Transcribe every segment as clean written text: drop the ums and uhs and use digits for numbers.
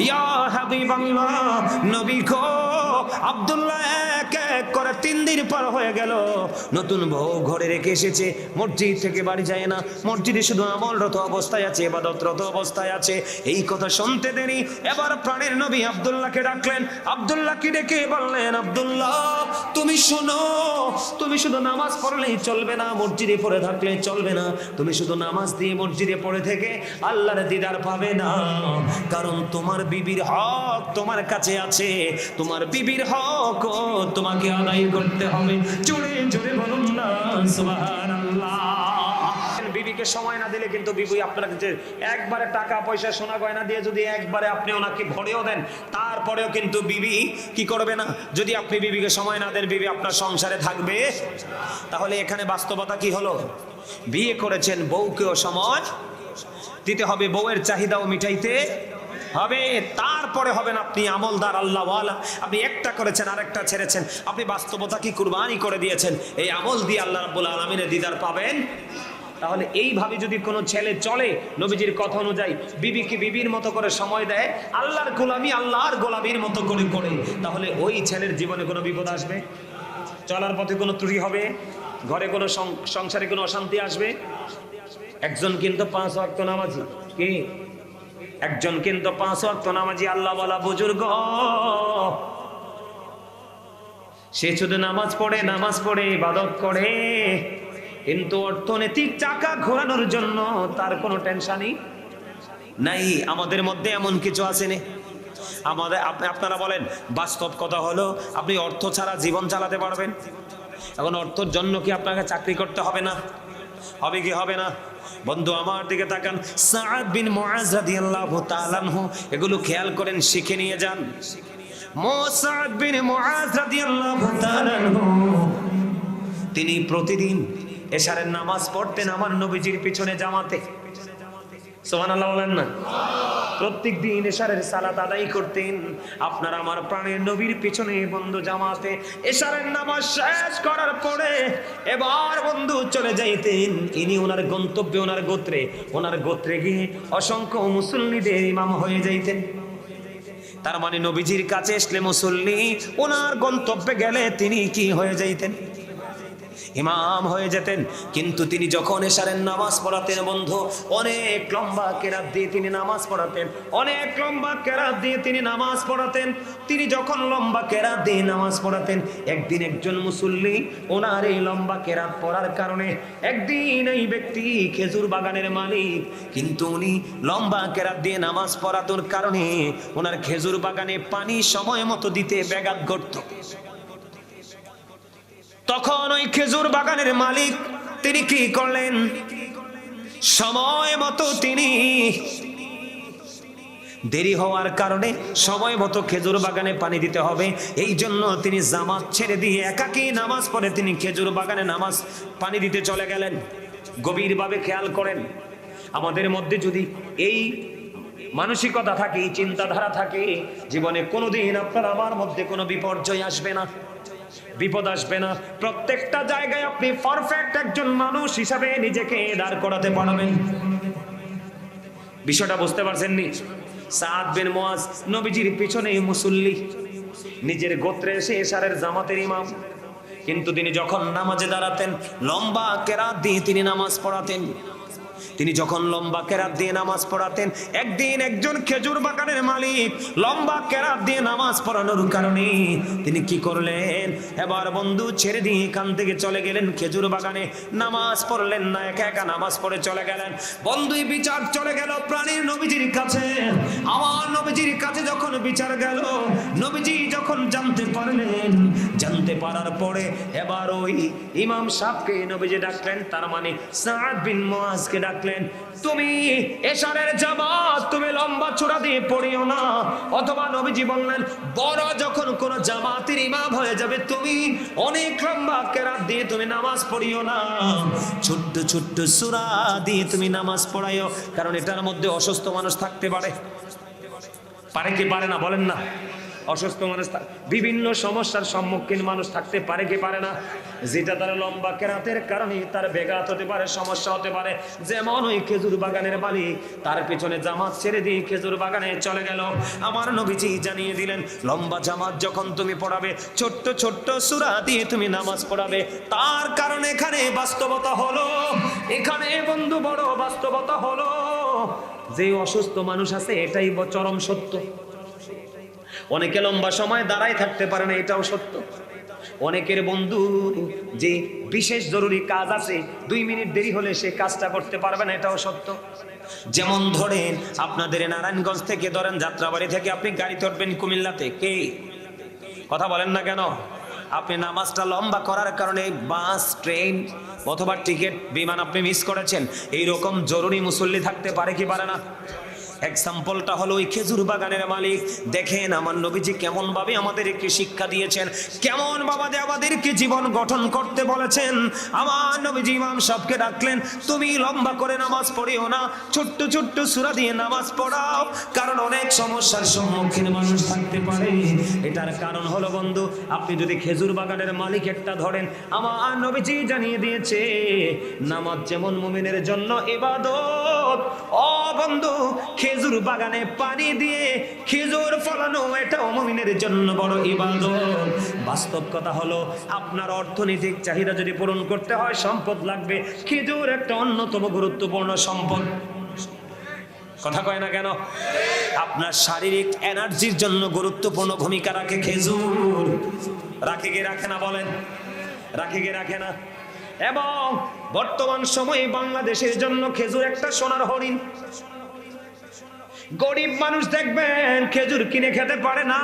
ইয়া হাবিবাল্লাহ, নবী গো। আব্দুল্লাহ এক এক করে 3 দিন পার হয়ে গেল, নতুন বউ ঘরে রেখে এসেছে, মসজিদ থেকে বাড়ি যায় না, মসজিদে শুধু আমলরত অবস্থায় আছে, ইবাদতরত অবস্থায় আছে। এই কথা শুনতে দেরি এবার প্রাণের নবী আব্দুল্লাহকে ডাকলেন। আব্দুল্লাহকে ডেকে বললেন, আব্দুল্লাহ তুমি শোনো, তুমি শুধু নামাজ পড়লেই চলবে না, মসজিদে পড়ে থাকলে চলবে না, তুমি শুধু নামাজ দিয়ে মসজিদে পড়ে থেকে আল্লাহর দিদার পাবে না, কারণ তোমার বিবির হক তোমার কাছে আছে, তোমার বিবির হক তোমাকে আদায় করতে হবে। জোরে জোরে বলুন না সুবহানাল্লাহ। বিবিকে সময় না দিলে কিন্তু বিবি আপনার কাছে একবারে টাকা পয়সা সোনা গয়না দিয়ে যদি একবারে আপনি ওনাকে ভরেও দেন, তারপরেও কিন্তু বিবি কি করবে না। যদি আপনি বিবিকে সময় না দেন, বিবি আপনার সংসারে থাকবে। তাহলে এখানে বাস্তবতা কি হলো? বিয়ে করেছেন, বউকেও সময় দিতে হবে, বউয়ের চাহিদাও মিটাইতে হবে, তারপরে হবেন আপনি আমলদার আল্লাহওয়ালা। আপনি একটা করেছেন আরেকটা ছেড়েছেন, আপনি বাস্তবতা কি কুরবানি করে দিয়েছেন, এই আমল দিয়ে আল্লাহ রাব্বুল আলামিনের দিদার পাবেন। তাহলে এইভাবে যদি কোনো ছেলে চলে নবীজির কথা অনুযায়ী, বিবিকে বিবির মতো করে সময় দেয়, আল্লাহর গোলামি আল্লাহর গোলামির মতো করে করে, তাহলে ওই ছেলের জীবনে কোনো বিপদ আসবে? চলার পথে কোনো ত্রুটি হবে? ঘরে কোনো সংসারে কোনো অশান্তি আসবে? একজন কিন্তু 5 ওয়াক্ত নামাজি, কি একজন কিন্তু 5 ওয়াক্ত নামাজি আল্লাহওয়ালা বুজুর্গ, সে শুধু নামাজ পড়ে ইবাদত করে, কিন্তু অর্থনৈতিক চাকা ঘোরানোর জন্য তার কোনো টেনশনই নাই। আমাদের মধ্যে এমন কিছু আছে না? আমাদের আপনারা বলেন, বাস্তব কথা হলো আপনি অর্থ ছাড়া জীবন চালাতে পারবেন? এখন অর্থের জন্য কি আপনাকে চাকরি করতে হবে না? হবে কি হবে না? বন্ধু আমার দিকে তাকান, সাআদ বিন মুআজ রাদিয়াল্লাহু তাআলা আনহু, এগুলো খেয়াল করেন, শিখে নিয়ে যান। সাআদ বিন মুআজ রাদিয়াল্লাহু তাআলা আনহু তিনি প্রতিদিন এশারের নামাজ পড়তেন আমার নবীজির পিছনে জামাতে। সুবহানাল্লাহ বলেন না? প্রত্যেক দিন এশারের সালাত আদায় করতেন আপনার আমার প্রাণের নবীর পিছনে বন্ধু জামাতে। এশারের নামাজ শেষ করার পরে এবার বন্ধু চলে যাইতেন ইনি ওনার গন্তব্যে, ওনার গোত্রে গিয়ে অসংখ্য মুসল্লিদের ইমাম হয়ে যাইতেন। তার মানে নবীজির কাছে আসলে মুসল্লি, ওনার গন্তব্যে গেলে তিনি কি হয়ে যাইতেন? ইমাম হয়ে যেতেন। কিন্তু তিনি যখন এশারের নামাজ পড়াতেন বন্ধু, অনেক লম্বা কেরাত দিয়ে তিনি নামাজ পড়াতেন, অনেক লম্বা কেরাত দিয়ে তিনি নামাজ পড়াতেন। তিনি যখন লম্বা কেরাত দিয়ে নামাজ পড়াতেন, একদিন একজন মুসল্লি ওনার এই লম্বা কেরাত পড়ার কারণে, একদিন এই ব্যক্তি খেজুর বাগানের মালিক, কিন্তু উনি লম্বা কেরাত দিয়ে নামাজ পড়ানোর কারণে ওনার খেজুর বাগানে পানি সময় মতো দিতে ব্যাঘাত ঘটত। তখন ওই খেজুর বাগানের মালিক তিনি কি করলেন? সময় মতো তিনি, দেরি হওয়ার কারণে সময় মতো খেজুর বাগানে পানি দিতে হবে, এই জন্য তিনি জামাত ছেড়ে দিয়ে একাকী নামাজ পড়ে তিনি খেজুর বাগানে নামাজ পানি দিতে চলে গেলেন। গভীরভাবে খেয়াল করেন, আমাদের মধ্যে যদি এই মানসিকতা থাকে, চিন্তাধারা থাকে, জীবনে কোনোদিন আপনার আমার মধ্যে কোনো বিপর্যয় আসবে না, বিপদ আসবে না। প্রত্যেকটা জায়গায় আপনি পারফেক্ট একজন মানুষ হিসাবে নিজেকে দাঁড় করাতে পারবেন। বিষয়টা বুঝতে পারছেন নি? সাআদ বিন মুআজ নবীজির পিছনে মুসল্লি, নিজের গোত্রে এসে এশারের জামাতের ইমাম, কিন্তু তিনি যখন নামাজে দাঁড়াতেন লম্বা কেরাত দিয়ে তিনি নামাজ পড়াতেন। তিনি যখন লম্বা কেরাত দিয়ে নামাজ পড়াতেন, একদিন একজন খেজুর বাগানের মালিক লম্বা কেরাত দিয়ে নামাজ পড়ানোর কারণে তিনি কি করলেন? এবার বন্ধু ছেড়ে দিয়ে এখান থেকে চলে গেলেন খেজুর বাগানে, নামাজ পড়লেন না, একা একা নামাজ পড়ে চলে গেলেন। বন্ধুই বিচার চলে গেল প্রাণীর নবীজির কাছে। আমার নবীজির কাছে যখন বিচার গেল, নবীজি যখন জানতে পারলেন, জানতে পারার পরে এবার ওই ইমাম সাহেবকে নবীজি ডাকলেন, তার মানে সাআদ বিন মুআজকে ডাকলেন। তুমি এশারের জামাত তুমি লম্বা চূড়া দিয়ে পড়িও না, অথবা নবীজি বললেন বড় যখন কোন জামাতের ইমাম হয়ে যাবে তুমি অনেক লম্বা কেরাত দিয়ে তুমি নামাজ পড়িও না, ছোট্ট ছোট্ট সূরা দিয়ে তুমি নামাজ পড়াইও, কারণ এটার মধ্যে অসুস্থ মানুষ থাকতে পারে। পারে কি পারে না বলেন না? অসুস্থ মানুষ বিভিন্ন সমস্যার সম্মুখীন মানুষ থাকতে পারে কি পারে না? যেটা তার লম্বা কেরাতের কারণে তার বেঘাত হতে পারে, সমস্যা হতে পারে। যেমন ওই খেজুর বাগানের মালিক তার পিছনে জামাত ছেড়ে দিয়ে খেজুর বাগানে চলে গেল। আমার নবীজি জানিয়ে দিলেন, লম্বা জামাত যখন তুমি পড়াবে, ছোট্ট ছোট্ট সূরা দিয়ে তুমি নামাজ পড়াবে। তার কারণ এখানে বাস্তবতা হলো, এখানে বন্ধু বড় বাস্তবতা হলো, যে অসুস্থ মানুষ আছে এটাই চরম সত্য। অনেকে লম্বা সময় দাঁড়ায় থাকতে পারে না, এটাও সত্য। অনেকের বন্ধু যে বিশেষ জরুরি কাজ আছে, 2 মিনিট দেরি হলে সে কাজটা করতে পারবে না, এটাও সত্য। যেমন ধরেন আপনাদের নারায়ণগঞ্জ থেকে, ধরেন যাত্রাবাড়ি থেকে আপনি গাড়ি ধরবেন কুমিল্লাতে, কে কথা বলেন না কেন? আপনি নামাজটা লম্বা করার কারণে বাস, ট্রেন অথবা টিকিট, বিমান আপনি মিস করেছেন। এইরকম জরুরি মুসল্লি থাকতে পারে কি পারে না? এক্সাম্পলটা হলো ওই খেজুর বাগানের মালিক। দেখেন আমার নবীজি কেমন ভাবে আমাদেরকে শিক্ষা দিয়েছেন, কেমন ভাবে আমাদেরকে জীবন গঠন করতে বলেছেন। আমার নবীজি ইমাম সাহেবকে ডাকলেন, তুমি লম্বা করে নামাজ পড়িও না, ছোট্ট ছোট্ট সূরা দিয়ে নামাজ পড়াও, কারণ অনেক সমস্যার সম্মুখীন মানুষ থাকতে পারে। এটার কারণ হলো বন্ধু, আপনি যদি খেজুর বাগানের মালিকেরটা ধরেন, আমার নবীজি জানিয়ে দিয়েছে নামাজ যেমন মুমিনের জন্য ইবাদত, ও বন্ধু খেজুর বাগানে পানি দিয়ে খেজুর ফলানো এটাও মুমিনের জন্য বড় ইবাদত। বাস্তব কথা হলো, আপনার অর্থনৈতিক চাহিদা যদি পূরণ করতে হয়, সম্পদ লাগবে। খেজুর একটা অন্যতম গুরুত্বপূর্ণ সম্পদ। কথা কয় না কেন? আপনার শারীরিক এনার্জির জন্য গুরুত্বপূর্ণ ভূমিকা রাখে খেজুর। রাখে কি রাখে না বলেন? রাখে কি রাখে না? এবং বর্তমান সময়ে বাংলাদেশের জন্য খেজুর একটা সোনার হরিণ। গরিব মানুষ দেখবেন খেজুর কিনে খেতে পারে না।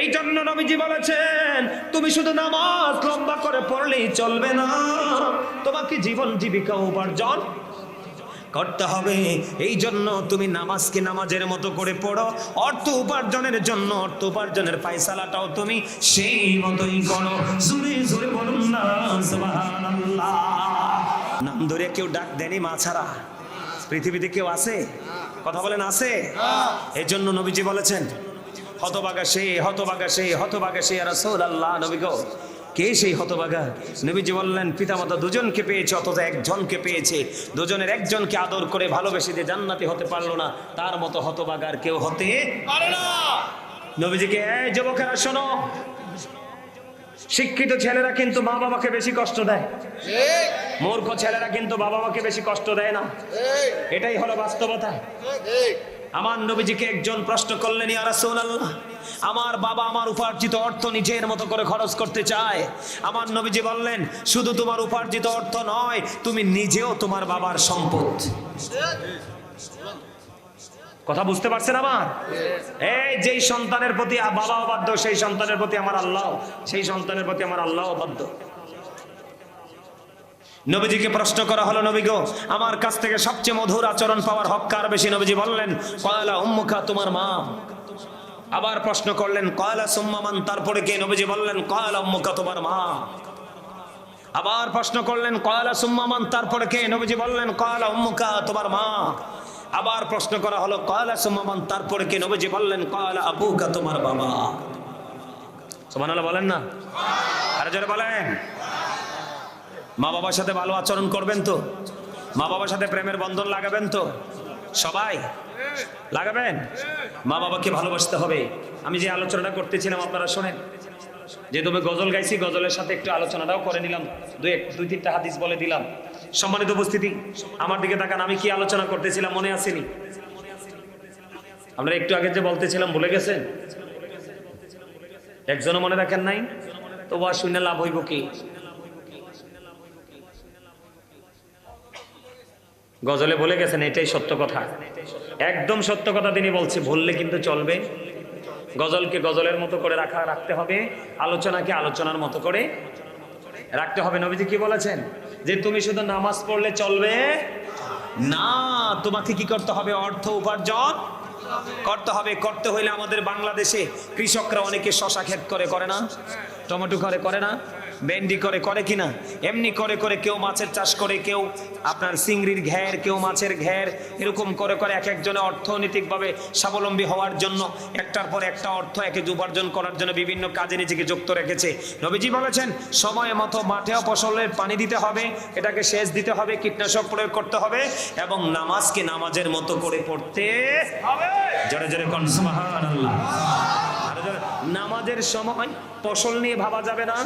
এই জন্য নবীজি বলেছেন, তুমি শুধু নামাজ লম্বা করে পড়লেই চলবে না, তোমাকে জীবন জীবিকা উপার্জন করতে হবে। এই জন্য তুমি নামাজকে নামাজের মতো করে পড়ো, অর্থ উপার্জনের জন্য অর্থ উপার্জনের ফায়সালাটাও তুমি সেই মতোই করো। জোরে জোরে বলুন না সুবহানাল্লাহ। নাম ধরে কেউ ডাক দেনি মা ছাড়া পৃথিবীতে কেউ আছে? কথা বলেন আছে? এই জন্য নবীজি বলেছেন, হতভাগা সে, হতভাগা সে, হতভাগা সে ইয়া রাসূলুল্লাহ। নবী গো, কে সেই হতভাগা? নবীজি বললেন, পিতামাতা দুজনকে পেয়েছে অথচ একজনকে পেয়েছে, দুজনের একজনকে আদর করে ভালোবেসে দিয়ে জান্নাতি হতে পারলো না, তার মতো হতভাগার কেউ হতে পারে না। নবীজিকে, এই যুবকেরা শোনো, শিক্ষিত ছেলেরা কিন্তু মা বাবাকে বেশি কষ্ট দেয়, মূর্খ ছেলেরা কিন্তু বাবা মাকে বেশি কষ্ট দেয় না। এটাই হলো বাস্তবতা। আমার নবীজিকে একজন প্রশ্ন করলেন, ইয়া রাসূলুল্লাহ, আমার বাবা আমার উপার্জিত অর্থ নিজের মতো করে খরচ করতে চায়। আমার নবীজি বললেন, শুধু তোমার উপার্জিত অর্থ নয়, তুমি নিজেও তোমার বাবার সম্পদ। কথা বুঝতে পারছেন আমার? এই যেই সন্তানের প্রতি বাবা অবাধ্য, সেই সন্তানের প্রতি আমার আল্লাহ, সেই সন্তানের প্রতি আমার আল্লাহ অবাধ্য। নবীজিকে প্রশ্ন করা হলো, নবী গো, আমার কাছ থেকে সবচেয়ে মধুর আচরণ পাওয়ার হক কার বেশি? নবীজি বললেন, ক্বালা উম্মুকা, তোমার মা। আবার প্রশ্ন করলেন, ক্বালা সুম্মা মান, তারপরে কে? নবীজি বললেন, ক্বালা উম্মুকা, তোমার মা। আবার প্রশ্ন করলেন, ক্বালা সুম্মা মান, তারপরে কে? নবীজি বললেন, ক্বালা উম্মুকা, তোমার মা। আবার প্রশ্ন করা হলো, ক্বালা সুম্মা মান, তারপরে কে? নবীজি বললেন, ক্বালা আবুকা, তোমার বাবা। সুবহানাল্লাহ বলেন না? আরে জোরে বলেন। মা বাবার সাথে ভালো আচরণ করবেন তো? মা বাবার সাথে প্রেমের বন্ধন লাগাবেন তো? সবাই লাগাবেন? মা বাবাকে ভালোবাসতে হবে। আমি যে আলোচনাটা করতেছিলাম আপনারা শোনেন, যে তুমি গজল গাইছি, গজলের সাথে একটু আলোচনাটাও করে নিলাম, দুই তিনটা হাদিস বলে দিলাম। সম্মানিত উপস্থিতি, আমার দিকে তাকান, আমি কি আলোচনা করতেছিলাম মনে আসেনি? আমরা একটু আগে যে বলতেছিলাম ভুলে গেছেন? একজনও মনে রাখেন নাই? তো ওয়া শুনে লাভ হইব কি? গজলে বলে গেছেন, এটাই সত্য কথা, একদম সত্য কথা তিনি বলছে। ভুললে কিন্তু চলবে। গজলকে গজলের মতো করে রাখতে হবে, আলোচনাকে আলোচনার মতো করে রাখতে হবে। নবীজি কি বলেছেন? যে তুমি শুধু নামাজ পড়লে চলবে না, তোমাকে কি করতে হবে? অর্থ উপার্জন করতে হবে। করতে হইলে আমাদের বাংলাদেশে কৃষকরা অনেকে শশা ক্ষেত করে না, টমেটো করে না, ভেন্ডি করে কিনা, এমনি করে কেউ মাছের চাষ করে, কেউ আপনার চিংড়ির ঘের, কেউ মাছের ঘের, এরকম করে এক একজনে অর্থনৈতিকভাবে স্বাবলম্বী হওয়ার জন্য একটার পর একটা অর্থ একে উপার্জন করার জন্য বিভিন্ন কাজে নিজেকে যুক্ত রেখেছে। নবীজি বলেছেন সময় মতো মাঠেও ফসলের পানি দিতে হবে, এটাকে সেচ দিতে হবে, কীটনাশক প্রয়োগ করতে হবে এবং নামাজকে নামাজের মতো করে পড়তে হবে। জোরে জোরে কোন সুবহানাল্লাহ। নামাজের সময় ফসল নিয়ে ভাবা যাবে না,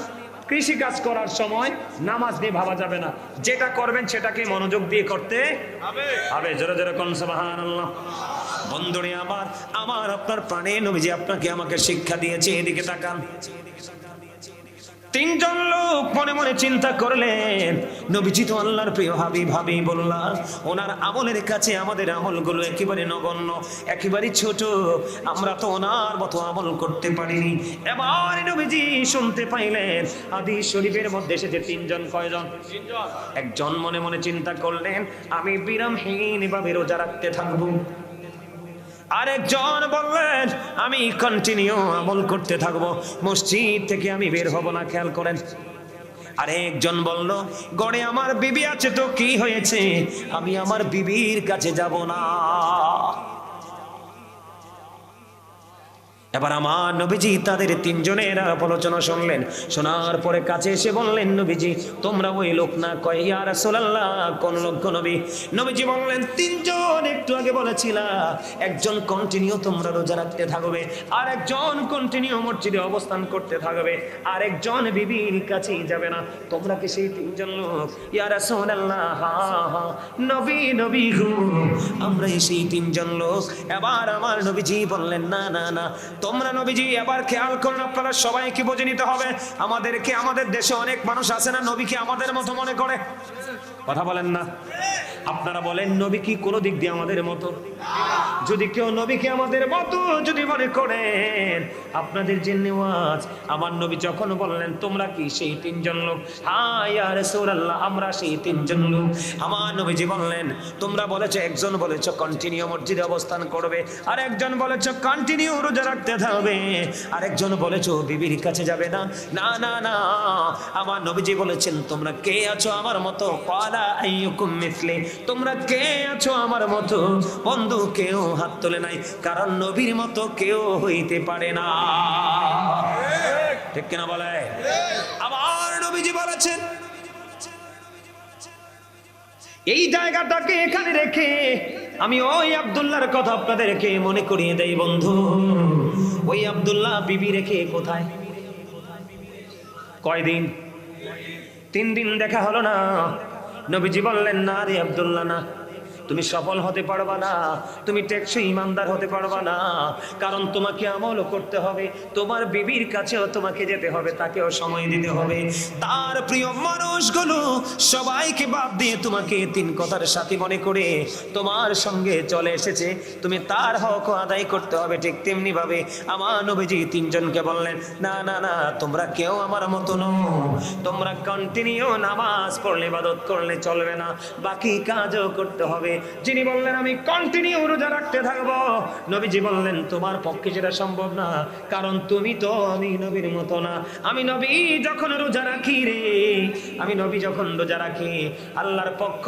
কৃষি কাজ করার সময় নামাজ নিয়ে ভাবা যাবে না, যেটা করবেন সেটাকে মনোযোগ দিয়ে করতে হবে। জোরে জোরে কোন সুবহানাল্লাহ। বন্ধুরে আমার আপনার প্রাণে নবীজি আপনাকে আমাকে শিক্ষা দিয়েছে। এদিকে তাকান, তিনজন লোক মনে মনে চিন্তা করলেন নবীজি তো আল্লাহর প্রিয় হাবিবুল্লাহ, ওনার আমলের কাছে আমাদের আমলগুলো একেবারে নগণ্য, একেবারে ছোট, আমরা তো ওনার মতো আমল করতে পারিনি। এবার নবীজি শুনতে পাইলেন হাদিস শরীফের মধ্যে এসেছে তিনজন। কয়জন? একজন মনে মনে চিন্তা করলেন আমি বিরামহীন ভাবে রোজা রাখতে থাকবো। আরেকজন বললেন আমি কন্টিনিউ আমল করতে থাকবো, মসজিদ থেকে আমি বের হব না। খেয়াল করেন। আরেকজন বলল গড়ে আমার বিবি আছে তো কি হয়েছে, আমি আমার বিবির কাছে যাব না। এবার আমার নবীজি তাদের তিনজনের আলোচনা শুনলেন, শোনার পরে কাছে এসে বললেন নবীজি তোমরা ওই লোক না? কয় ইয়া রাসূলুল্লাহ কোন লোক গো নবী? নবীজি বললেন তিনজন একটু আগে বলেছিলা, একজন কন্টিনিউ তোমরা রোজা রাখতে থাকবে, আর একজন কন্টিনিউ মসজিদে অবস্থান করতে থাকবে, আর একজন বিবির কাছেই যাবে না। তোমরা কি সেই তিনজন লোক? ইয়া রাসূলুল্লাহ হ্যাঁ নবী গো আমরা সেই তিনজন লোক। এবার আমার নবীজি বললেন না না না তোমরা নবীজি এবার খেয়াল করুন, আপনারা সবাইকে বুঝে নিতে হবে। আমাদের দেশে অনেক মানুষ আছে না নবীকে আমাদের মতো মনে করে, কথা বলেন না? আপনারা বলেন নবী কি কোনো দিক দিয়ে আমাদের মতো? যদি কেউ নবীকে আমাদের মতো যদি মনে করেন, আপনাদের জন্য ওয়াজ। আমার নবী যখন বললেন তোমরা কি সেই তিনজন লোক? হ্যাঁ ইয়া রাসূলুল্লাহ আমরা সেই তিনজন লোক। আমার নবীজি বললেন তোমরা বলেছো, একজন বলেছো কন্টিনিউ মসজিদে অবস্থান করবে, আর একজন বলেছো কন্টিনিউ রোজা রাখতে থাকবে, আর একজন বলেছো বিবির কাছে যাবে না। না না না আমার নবীজি বলেছেন তোমরা কে আছো আমার মতো? ক্বালা আইয়ুকুম মিসলি, তোমরা কে আছো আমার মতো? বন্ধু কেউ হাত তোলে নাই, কারণ নবীর মতো কেউ হইতে পারে না। ঠিক কিনা বলে? আমার নবীজি বলেছেন এই জায়গাটাকে এখানে রেখে আমি ওই আব্দুল্লাহর কথা আপনাদেরকে মনে করিয়ে দেই। বন্ধু ওই আব্দুল্লাহ বিবি রেখে কোথায়? কয়দিন? 3 দিন দেখা হলো না। নবীজি বললেন না রে আব্দুল্লাহ না, তুমি সফল হতে পারবা না, তুমি টেকসই ইমানদার হতে পারবা না, কারণ তোমাকে আমলও করতে হবে, তোমার বিবির কাছেও তোমাকে যেতে হবে, তাকেও সময় দিতে হবে। তার প্রিয় মানুষগুলো সবাইকে বাদ দিয়ে তোমাকে 3 কথার সাথী মনে করে তোমার সঙ্গে চলে এসেছে, তুমি তার হক আদায় করতে হবে। ঠিক তেমনি ভাবে আমার নবীজি 3 জনকে বললেন না না না তোমরা কেউ আমার মতো নও, তোমরা কন্টিনিউ নামাজ পড়লে ইবাদত করলে চলবে না, বাকি কাজও করতে হবে। যিনি বললেন আমি কন্টিনিউ রোজা রাখতে থাকবো, নবীজি বললেন তোমার পক্ষে সেটা সম্ভব না, কারণ তুমি তো আমি নবীর মতো না। আমি নবী যখন রোজা রাখি রে, আমি নবী যখন রোজা রাখি আল্লাহর পক্ষ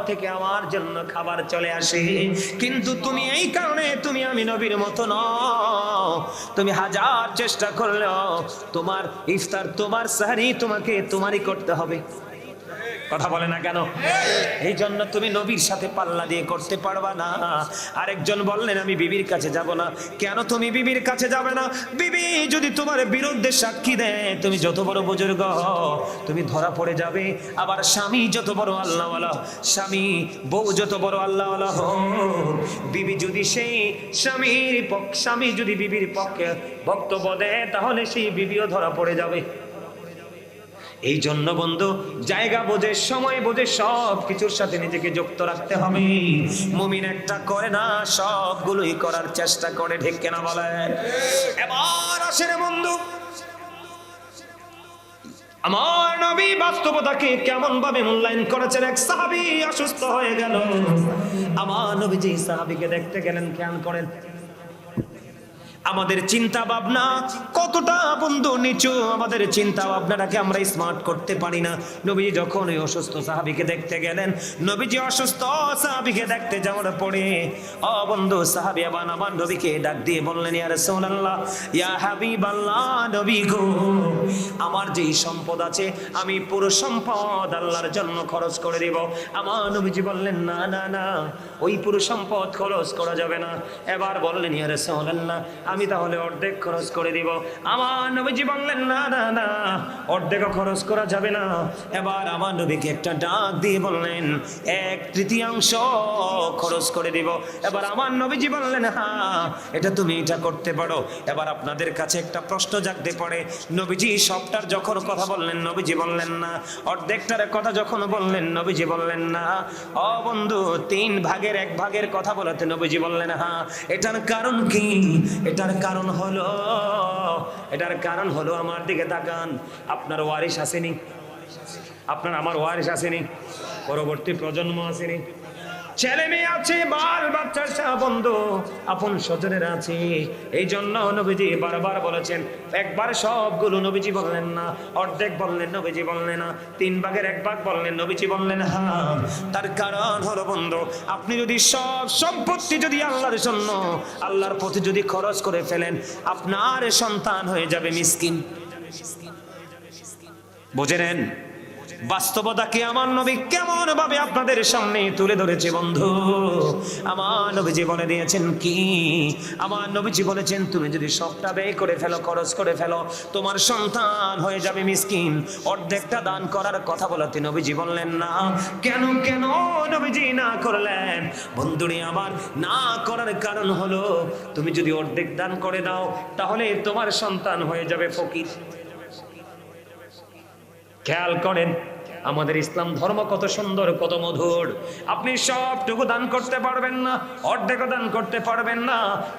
থেকে আমার জন্য খাবার চলে আসে, কিন্তু তুমি এই কারণে তুমি আমি নবীর মতো নও। তুমি হাজার চেষ্টা করলেও তোমার ইফতার তোমার সাহরি তোমাকে তোমারই করতে হবে। কথা বলে না কেন? এই জন্য তুমি নবীর সাথে পাল্লা দিয়ে করতে পারবা না। আরেকজন বললেন আমি বিবির কাছে যাব না। কেন তুমি বিবির কাছে যাবে না? বিবি যদি তোমার বিরুদ্ধে সাক্ষী দেয়, তুমি যত বড় বুজুর্গ হও তুমি ধরা পড়ে যাবে। আবার স্বামী যত বড় আল্লাহওয়ালা, বউ যত বড় আল্লাহওয়ালা হোক, বিবি যদি সেই স্বামী যদি বিবির পক্ষে বক্তব্য দেয়, তাহলে সেই বিবিও ধরা পড়ে যাবে। এই জন্য বন্ধু জায়গা বুঝে সময় বুঝে সব কিছুর সাথে নিজেকে যুক্ত রাখতে হবে। মুমিন একটা করে না, সবগুলোই করার চেষ্টা করে। ঠিক কিনা বলে? এবার আসেন বন্ধু, আমার নবী বাস্তবতাকে কেমন ভাবে মূল্যায়ন করেছেন। এক সাহাবী অসুস্থ হয়ে গেল, আমার নবী যে সাহাবীকে দেখতে গেলেন, খেয়াল করেন আমাদের চিন্তা ভাবনা কতটা বন্ধু নিচু, আমাদের চিন্তা ভাবনাটাকে আমরা স্মার্ট করতে পারি না। নবী যখন ওই অসুস্থ সাহাবীকে দেখতে গেলেন, নবীজি অসুস্থ সাহাবীকে দেখতে যাওয়ার পরে বন্ধু সাহাবী আবার আমার নবীকে ডাক দিয়ে বললেন, ইয়া রাসূলুল্লাহ, ইয়া হাবিবাল্লাহ, নবী গো, আমার যেই সম্পদ আছে আমি পুরো সম্পদ আল্লাহর জন্য খরচ করে দেব। আমার নবীজি বললেন, না না না, ওই পুরো সম্পদ খরচ করা যাবে না। এবার বললেন, ইয়া রাসূলুল্লাহ, আমি তাহলে অর্ধেক খরচ করে দিব। আমার নবীজি বললেন, না না না, অর্ধেকও খরচ করা যাবে না। এবার আমার নবীকে একটা ডাক দিয়ে বললেন, 1/3 খরচ করে দিব। এবার আমার নবীজি বললেন, হ্যাঁ এটা তুমি এটা করতে পারো। এবার আপনাদের কাছে একটা প্রশ্ন জাগতে পারে, নবীজি সবটার যখন কথা বললেন নবীজি বললেন না, অর্ধেকটার কথা যখন বললেন নবীজি বললেন না। বন্ধু 3/1 কথা বলতে নবীজি বললেন হ্যাঁ। এটার কারণ কি? এটার কারণ হলো আমার দিকে তাকান, আপনার ওয়ারিশ আসেনি, আপনার আমার ওয়ারিশ আসেনি, পরবর্তী প্রজন্ম আসেনি, ছেলে মেয়ে আছে, বাল বাচ্চা বন্ধু আপন স্বজনের আছে। এই জন্য নবীজি বারবার বলেছেন, একবার সবগুলো নবীজি বললেন না, অর্ধেক বললেন নবীজি বললেন না, 3/1 বললেন নবীজি বললেন হ্যাঁ। তার কারণ হলো বন্ধু, আপনি যদি সব সম্পত্তি যদি আল্লাহর জন্য আল্লাহর পথে যদি খরচ করে ফেলেন, আপনার সন্তান হয়ে যাবে মিসকিন। বুঝে নেন বাস্তবতাকে আমার নবী কেমন ভাবে আপনাদের সামনে তুলে ধরেছে বন্ধু। আমার নবীজি বলে দিয়েছেন কি? আমার নবীজি বলেছেন, তুমি যদি সবটা ব্যয় করে ফেলো, খরচ করে ফেলো, তোমার সন্তান হয়ে যাবে মিসকিন। অর্ধেকটা দান করার কথা বলাতে নবীজি বললেন না। কেন কেন নবীজি না করলেন? বন্ধুরে আমার, না করার কারণ হলো, তুমি যদি অর্ধেক দান করে দাও তাহলে তোমার সন্তান হয়ে যাবে ফকির। খেয়াল করেন আমাদের ইসলাম ধর্ম কত সুন্দর, কত মধুর। আপনি সবটুকু দান করতে পারবেন না, অর্ধেকও দান করতে পারবেন না,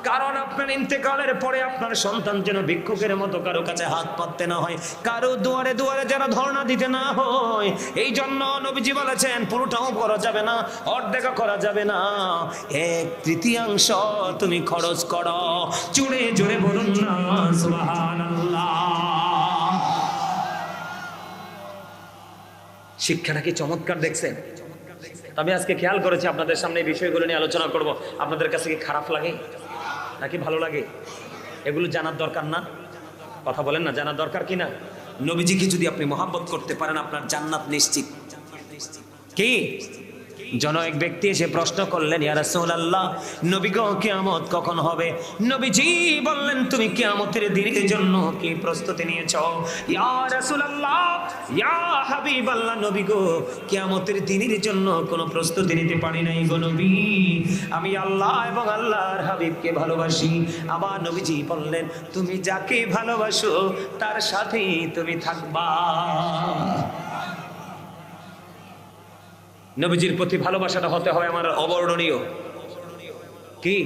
কারণ আপনার ইন্তেকালের পরে আপনার সন্তান যেন ভিক্ষুকের মতো কারো কাছে হাত পাততে না হয়, কারো দুয়ারে দুয়ারে যেন ধর্ণা দিতে না হয়। এই জন্য নবীজি বলেছেন, পুরোটাও করা যাবে না, অর্ধেকও করা যাবে না, 1/3 তুমি খরচ করো। জোরে জোরে বলুন না সুবহানাল্লাহ। শিক্ষাটা কি চমৎকার দেখছেন? তবে আজকে খেয়াল করেছি আপনাদের সামনে এই বিষয়গুলো নিয়ে আলোচনা করব। আপনাদের কাছে কি খারাপ লাগে নাকি ভালো লাগে? এগুলো জানার দরকার না? কথা বলেন না, জানার দরকার কি না? নবীজিকে যদি আপনি মহব্বত করতে পারেন, আপনার জান্নাত নিশ্চিত। কি? এক ব্যক্তি এসে প্রশ্ন করলেন, ইয়া রাসূলুল্লাহ, নবী গো, কিয়ামত কখন হবে? নবীজি বললেন, তুমি কিয়ামতের দিনের জন্য কি প্রস্তুতি নিয়েছো? ইয়া রাসূলুল্লাহ, ইয়া হাবিবাল্লাহ, নবী গো, কিয়ামতের দিনের জন্য কোনো প্রস্তুতি নিতে পারি নাই গো নবী। আমি আল্লাহ এবং আল্লাহর হাবিবকে ভালোবাসি। আবার নবীজি বললেন, তুমি যাকে ভালোবাসো তার সাথেই তুমি থাকবা। নবীজির প্রতি ভালোবাসাটা হতে হয় আমার অবর্ণনীয়। কি?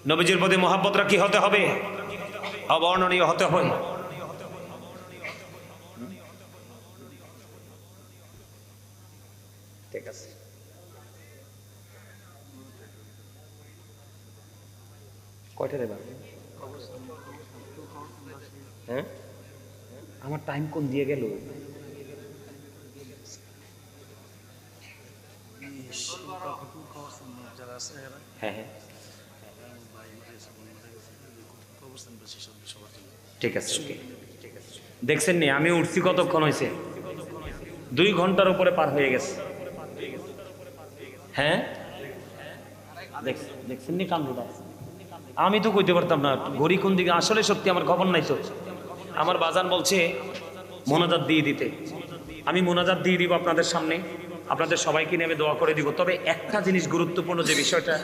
নবীজির প্রতি মহব্বতটা কি হতে হবে? অবর্ণনীয় হতে হয়। ঠিক আছে, কয়টা দেবা? হ্যাঁ, আমার টাইম কোন দিয়ে গেল? হ্যাঁ হ্যাঁ, ঠিক আছে। দেখছেন নি আমি উঠছি কতক্ষণ হয়েছে? 2 ঘন্টার উপরে পার হয়ে গেছে। হ্যাঁ, দেখছেন নি কান্দুটা? আমি তো কইতে পারতাম না ঘড়ি কোন দিকে। আসলে সত্যি আমার খবর নাই তো। আমার বাজান বলছে মোনাজাত দিয়ে দিতে, আমি মোনাজাত দিয়ে দিব আপনাদের সামনে, আপনাদের সবাইকে নিয়ে আমি দোয়া করে দিব। তবে একটা জিনিস গুরুত্বপূর্ণ, যে বিষয়টা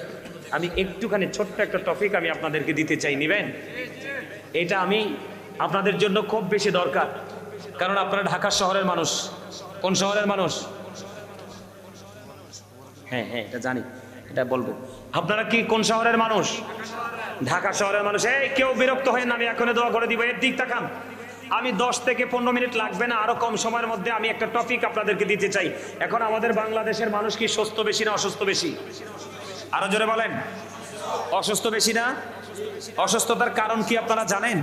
আমি একটুখানি ছোট্ট একটা টপিক আমি আপনাদেরকে দিতে চাই, নিবেন? এটা আমি আপনাদের জন্য খুব বেশি দরকার, কারণ আপনারা ঢাকা শহরের মানুষ। কোন শহরের মানুষ? হ্যাঁ হ্যাঁ, এটা জানি, এটা বলবো। আপনারা কি কোন শহরের মানুষ? ঢাকা শহরের মানুষ। এই কেউ বিরক্ত হয়ে না, আমি এখনই দোয়া করে দিব। এর দিক তাকান। আমি 10 থেকে 15 মিনিট লাগবে না, আরো কম সময়ের মধ্যে আমি একটা টপিক আপনাদেরকে দিতে চাই। এখন আমাদের বাংলাদেশের মানুষ কি সুস্থ বেশি না অসুস্থ বেশি? আরো জোরে বলেন। অসুস্থ বেশি না অসুস্থতার কারণ কি আপনারা জানেন?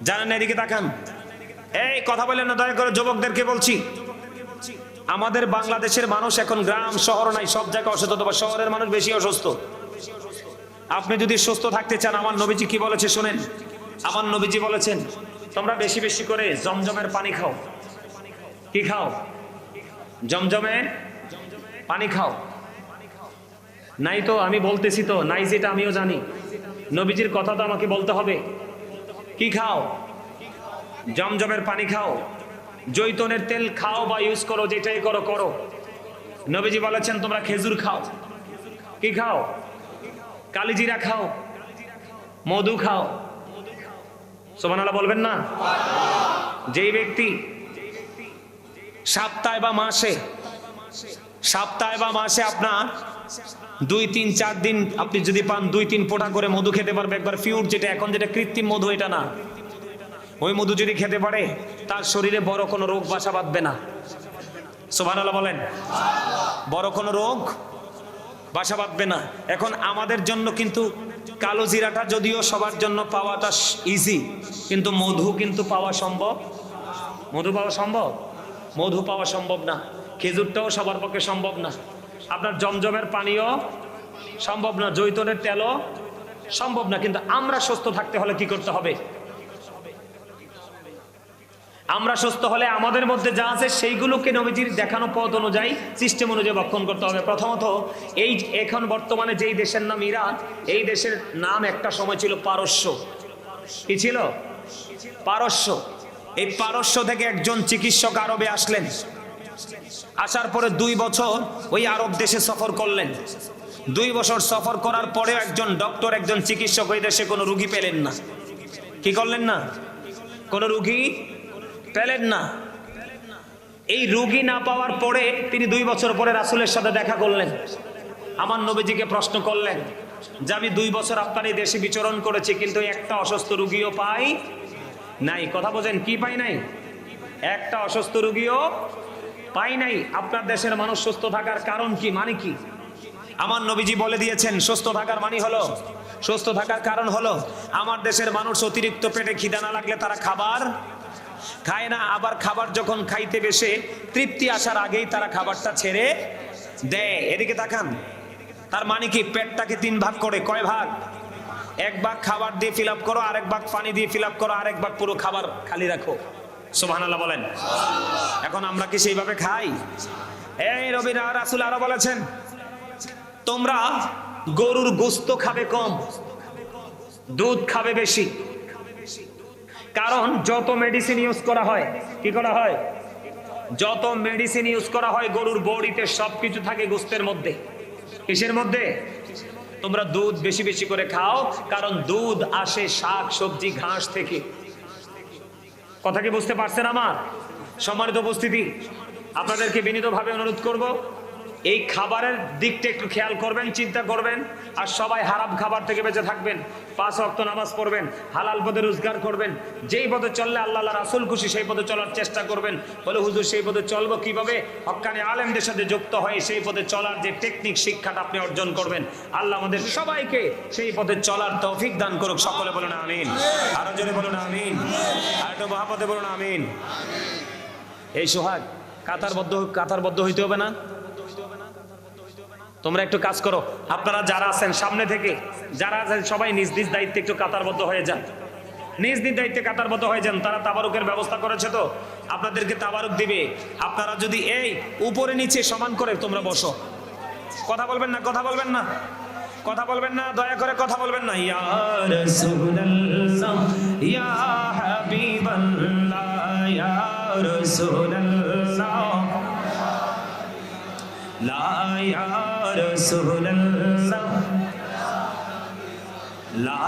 জানেন না? এদিকে তাকান। এই কথা বলেন না দয়া করে, যুবকদেরকে বলছি। আমাদের বাংলাদেশের মানুষ এখন গ্রাম শহর নাই, সব জায়গায় অসুস্থ, বা শহরের মানুষ বেশি অসুস্থ। আপনি যদি সুস্থ থাকতে চান, আমার নবীজি কি বলেছে শুনেন। আমার নবীজি বলেছেন, তোমরা বেশি বেশি করে জমজমের পানি খাও। কি খাও? জমজমের পানি খাও। নাই তো আমি বলতেছি তো, নাই যেটা আমিও জানি, নবীজির কথা তো আমাকে বলতে হবে। কি খাও? জমজমের পানি খাও, জৈতুনের তেল খাও বা ইউজ করো, যেটাই করো করো। নবীজি বলেছেন তোমরা খেজুর খাও। কি খাও? কালিজিরা খাও, মধু খাও। সুবহানাল্লাহ বলবেন না? যেই ব্যক্তি সপ্তাহে বা মাসে আপনার 2, 3, 4 দিন আপনি যদি পান, 2-3 ফোঁটা করে মধু খেতে পারবে, একবার পিওর, যেটা এখন যেটা কৃত্রিম মধু, এটা না, ওই মধু যদি খেতে পারে, তার শরীরে বড় কোনো রোগ বাসা বাঁধবে না। সুবহানাল্লাহ বলেন। বড় কোনো রোগ বাসা বাঁধবে না। এখন আমাদের জন্য কিন্তু কালো জিরাটা যদিও সবার জন্য পাওয়াটা ইজি, কিন্তু মধু কিন্তু পাওয়া সম্ভব। মধু পাওয়া সম্ভব? মধু পাওয়া সম্ভব না। খেজুরটাও সবার পক্ষে সম্ভব না। আপনার জমজমের পানিও সম্ভব না, জৈতুনের তেলও সম্ভব না। কিন্তু আমরা সুস্থ থাকতে হলে কি করতে হবে? আমরা সুস্থ হলে আমাদের মধ্যে যা আছে সেইগুলোকে নবীজির দেখানো পথ অনুযায়ী, সিস্টেম অনুযায়ী ভক্ষণ করতে হবে। প্রথমত, এই এখন বর্তমানে যেই দেশের নাম ইরান, এই দেশের নাম একটা সময় ছিল পারস্য। কি ছিল? পারস্য। এই পারস্য থেকে একজন চিকিৎসক আরবে আসলেন। আসার পরে 2 বছর ওই আরব দেশে সফর করলেন। 2 বছর সফর করার পরেও একজন ডক্টর, একজন চিকিৎসক ওই দেশে কোনো রুগী পেলেন না। কি করলেন না? কোনো রুগী পেলেন না। এই রুগী না পাওয়ার পরে তিনি 2 বছর পরে রাসূলের সাথে দেখা করলেন। আমার নবীজিকে প্রশ্ন করলেন যে আমি 2 বছর আপনার এই দেশে বিচরণ করেছি, কিন্তু একটা অসুস্থ রুগীও পাই নাই। কথা বোঝেন? কি পাই নাই? একটা অসুস্থ রুগীও পাই নাই। আপনার দেশের মানুষ সুস্থ থাকার কারণ কি, মানে কি? আমার নবীজি বলে দিয়েছেন, সুস্থ থাকার মানে হলো, সুস্থ থাকার কারণ হলো, আমার দেশের মানুষ অতিরিক্ত পেটে খিদা না লাগলে তারা খাবার খায় না। আবার খাবার যখন খাইতে বসে, তৃপ্তি আসার আগেই তারা খাবারটা ছেড়ে দেয়। এদিকে তাকান। তার মানে কি? পেটটাকে 3 ভাগ করে। কয় ভাগ? 1 ভাগ খাবার দিয়ে ফিল আপ করো, আরেক ভাগ পানি দিয়ে ফিল আপ করো, আরেক ভাগ পুরো খাবার খালি রাখো। সুবহানাল্লাহ বলেন। এখন আমরা কি সেইভাবে খাই? এই রবিরা রাসূল আরো বলেছেন, তোমরা গরুর গোশত খাবে কম, দুধ খাবে বেশি। কারণ যত মেডিসিন ইউজ করা হয়, কি করা হয়? যত মেডিসিন ইউজ করা হয় গরুর বডিতে সবকিছু থাকে গোশতের মধ্যে। কিসের মধ্যে? তোমরা দুধ বেশি বেশি করে খাও, কারণ দুধ আসে শাক সবজি ঘাস থেকে। কথা কি বুঝতে পারছেন আমার? সম্মানিত উপস্থিতি, আপনাদেরকে বিনীতভাবে অনুরোধ করব, এই খাবারের দিকটা একটু খেয়াল করবেন, চিন্তা করবেন। আর সবাই হারাম খাবার থেকে বেঁচে থাকবেন। 5 ওয়াক্ত নামাজ পড়বেন, হালাল পথে রোজগার করবেন। যেই পথে চললে আল্লাহ রাসূল খুশি, সেই পথে চলার চেষ্টা করবেন। বলে হুজুর সেই পথে চলবো কিভাবে? হক্কানি আলেমদের সাথে যুক্ত হয়ে সেই পথে চলার যে টেকনিক, শিক্ষাটা আপনি অর্জন করবেন। আল্লাহ আমাদের সবাইকে সেই পথে চলার তৌফিক দান করুক। সকলে বলুন আমিন। আরো জোরে বলুন আমিন। আর একটু মহাপদে বলুন আমিন। এই সোহাগ, কাতারবদ্ধ হইতে হবে না? তোমরা একটু কাজ করো। আপনারা যারা আছেন সামনে থেকে, যারা আছেন সবাই নিজ নিজ দায়িত্বে একটু কাতারবদ্ধ হয়ে যান। নিজ নিজ দায়িত্বে কাতারবদ্ধ হয়ে যান। তারা তাবারুকের ব্যবস্থা করেছে, তো আপনাদেরকে তাবারুক দিবে। আপনারা যদি এই উপরে নিচে সমান করে তোমরা বসো। কথা বলবেন না, কথা বলবেন না, কথা বলবেন না, দয়া করে কথা বলবেন না। ইয়া রাসূলুল্লাহ, ইয়া হাবিবাল্লাহ, ইয়া রাসূলুল্লাহ, লা ইয়া রাসূলুল্লাহ, লা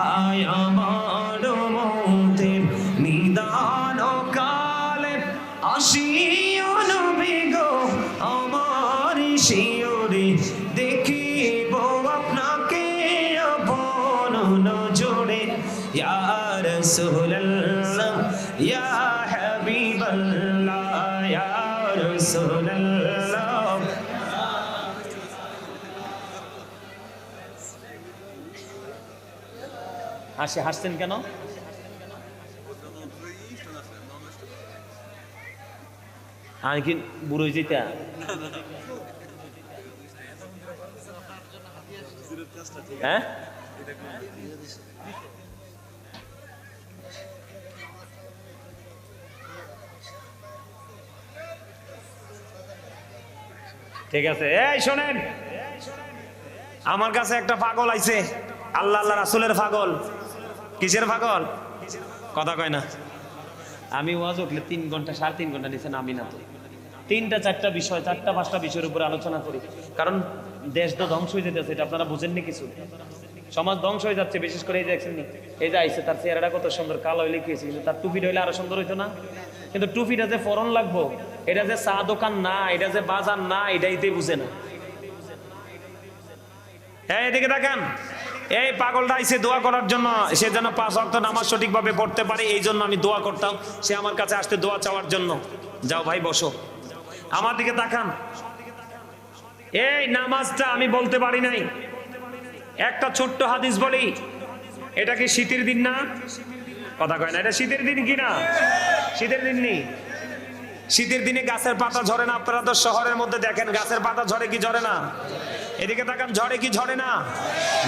আমার মতের নিদান কালে আসিও নবী গো আমার শিয়রে, দেখিব আপনাকে আপন নজরে। ইয়া রাসূলুল্লাহ, ইয়া হাবিবাল্লাহ, ইয়া রাসূলুল্লাহ। হাসছেন কেন? আমি কি বুড়ো যেতে? হ্যাঁ, ঠিক আছে। এই শোনেন, আমার কাছে একটা পাগল আইছে, আল্লাহ আল্লাহ রাসূলের পাগল। কিসের পাগল? কথা কয় না। আমি ওয়াজ উঠলে 3 ঘন্টা 3.5 ঘন্টা নিচে নামি না তো। 3টা 4টা বিষয়, 4টা 5টা বিষয়ের উপরে আলোচনা করি, কারণ দেশ তো ধ্বংস হয়ে যেতেছে। এটা আপনারা বুঝেননি কিছু? সমাজ ধ্বংস হয়ে যাচ্ছে। বিশেষ করে এই যে দেখছেন, এই যে আইছে, তার চেহারাটা কত সুন্দর, কালো হইলে কি হয়েছে, কিন্তু তার টুপিটা হইলে আরো সুন্দর হইতো না? কিন্তু টুপিটা যে ফরন লাগবো, এটা যে চা দোকান না, এটা যে বাজার না, এটাইতে বুঝে না। হ্যাঁ, এদিকে দেখেন, এই পাগলটা আইছে দোয়া করার জন্য, সে যেন 5 ওয়াক্ত নামাজ সঠিকভাবে পড়তে পারে, এই জন্য আমি দোয়া করতাম। সে আমার কাছে আসতে দোয়া চাওয়ার জন্য। যাও ভাই বসো, আমার দিকে তাকান। এই নামাজটা আমি বলতে পারি নাই। একটা ছোট্ট হাদিস বলি, এটা কি শীতের দিন না? কথা কয় না। এটা শীতের দিন কি না? শীতের দিন নেই। শীতের দিনে গাছের পাতা ঝরে না? আপনারা তো শহরের মধ্যে দেখেন, গাছের পাতা ঝরে কি ঝরে না? এদিকে তাকান, ঝরে কি ঝরে না?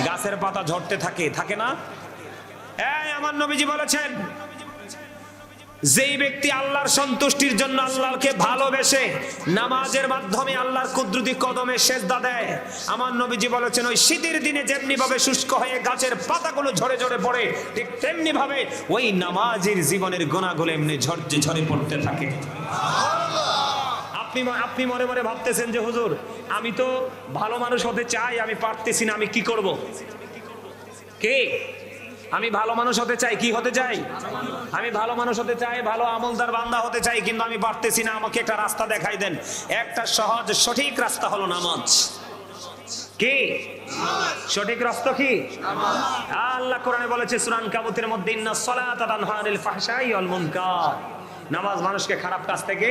গাছের পাতা ঝরতে থাকে, থাকে না? এই আমার নবীজি বলেছেন, যেই ব্যক্তি আল্লাহর সন্তুষ্টির জন্য আল্লাহকে ভালোবেসে নামাজের মাধ্যমে আল্লাহর কুদরতি কদমে সেজদা দেয়, আমার নবীজি বলেছেন ওই শীতের দিনে যেমনি ভাবে শুষ্ক হয়ে গাছের পাতাগুলো ঝরে ঝরে পড়ে, ঠিক তেমনি ভাবে ওই নামাজের জীবনের গুনাহগুলো এমনি ঝরতে ঝরে পড়তে থাকে। আপনি মনে মনে ভাবতেছেন যে হুজুর, আমি তো ভালো মানুষ হতে চাই, আমি পারতেছি না, আমি কি করব? কে? আমি ভালো মানুষ হতে চাই। কি হতে চাই? আমি ভালো মানুষ হতে চাই, ভালো আমলদার বান্দা হতে চাই, কিন্তু আমি পারতেছি না। আমাকে একটা রাস্তা দেখাই দেন। একটা সহজ সঠিক রাস্তা হলো নামাজ। কি সঠিক রাস্তা? কি? আল্লাহ কোরআনে বলেছে সূরা আনকাবুতের মধ্যে, ইন্নাস সালাতা তানহা আনিল ফাহশাই ওয়াল মুনকার। নামাজ মানুষকে খারাপ কাজ থেকে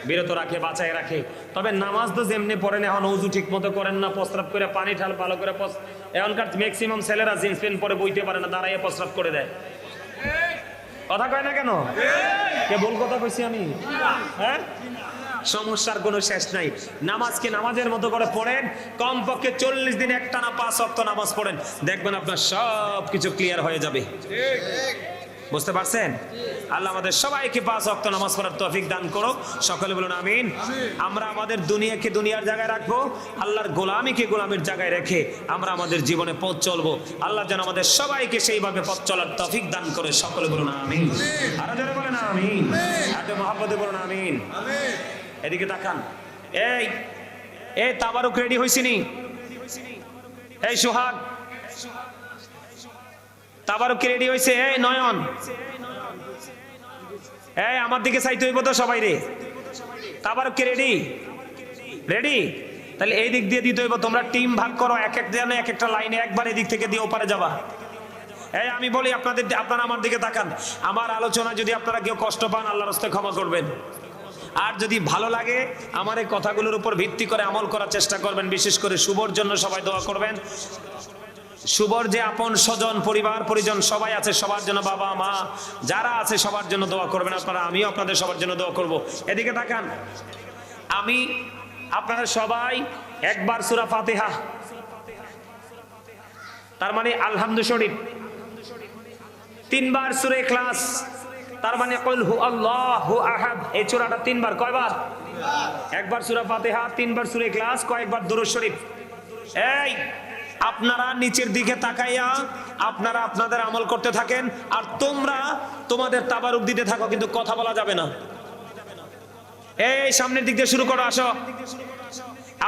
বিরত রাখে, বাঁচায় রাখে। তবে নামাজ তো যেমনি পড়েন, এখন ওযু ঠিক মতো করেন না, প্রস্রাব করে পানি ঢাল ভালো করে। এখনকার ম্যাক্সিমাম ছেলেরা জিন্স প্যান্ট পরে বইতে পারে না, দাঁড়াইয়ে প্রস্রাব করে দেয়। কথা কয় না কেন? কে ভুল কথা কইছি আমি? হ্যাঁ, সমস্যার কোনো শেষ নাই। নামাজকে নামাজের মতো করে পড়েন, কমপক্ষে 40 দিন একটানা 5 ওয়াক্ত নামাজ পড়েন, দেখবেন আপনার সব কিছু ক্লিয়ার হয়ে যাবে। বুঝতে পারছেন? আল্লাহ আমাদের সবাইকে 5 ওয়াক্ত নামাজ পড়ার তৌফিক দান করো। সকলে বলুন আমিন। আমরা আমাদের দুনিয়াকে দুনিয়ার জায়গায় রাখবো, আল্লাহর গোলামিকে গোলামের জায়গায় রেখে আমরা আমাদের জীবনে পথ চলবো। আল্লাহ যেন আমাদের সবাইকে সেইভাবে পথ চলার তৌফিক দান করে। সকলে বলুন আমিন। আরো জোরে বলেন আমিন। এত মহব্বতে বলুন আমিন। এদিকে তাকান। এই তাবারুক রেডি হইছিনি? এই সোহাগ, তাবারুক কি রেডি হইছে? এই নয়ন, এই আমার দিকে চাইতে হইব তো সবাই রে। তাবারুক কি রেডি? রেডি? তাহলে এই দিক দিয়ে দিতে হইব। তোমরা টিম ভাগ করো, এক এক জানে এক একটা লাইনে, একবার এদিক থেকে দিয়ে ওপারে যাবা। এই আমি বলি আপনারা আমার দিকে তাকান। আমার আলোচনা যদি আপনারা কেউ কষ্ট পান, আল্লাহর রাস্তায় ক্ষমা করবেন। আর যদি ভালো লাগে, আমার এই কথাগুলোর উপর ভিত্তি করে আমল করার চেষ্টা করবেন। বিশেষ করে শুভর জন্য সবাই দোয়া করবেন। শুভর যে আপন স্বজন, পরিবার পরিজন সবাই আছে, সবার জন্য, বাবা মা যারা আছে সবার জন্য দোয়া করবেন আপনারা। আমিও আপনাদের সবার জন্য দোয়া করব। এদিকে তাকান। আপনারা সবাই একবার সূরা ফাতিহা, তার মানে আলহামদুলিল্লাহ শরীফ, 3 বার সূরা ইখলাস, তার মানে কুল হু আল্লাহু আহাদ, এই সূরাটা 3 বার। কয়বার? একবার সূরা ফাতিহা, 3 বার সূরা ইখলাস, কয়েকবার দুরূদ শরীফ। এই আপনারা নিচের দিকে তাকাইয়া আপনারা আপনাদের আমল করতে থাকেন, আর তোমরা তোমাদের তাবারুক দিতে থাকো, কিন্তু কথা বলা যাবে না। এই সামনের দিক দিয়ে শুরু করো, আসো।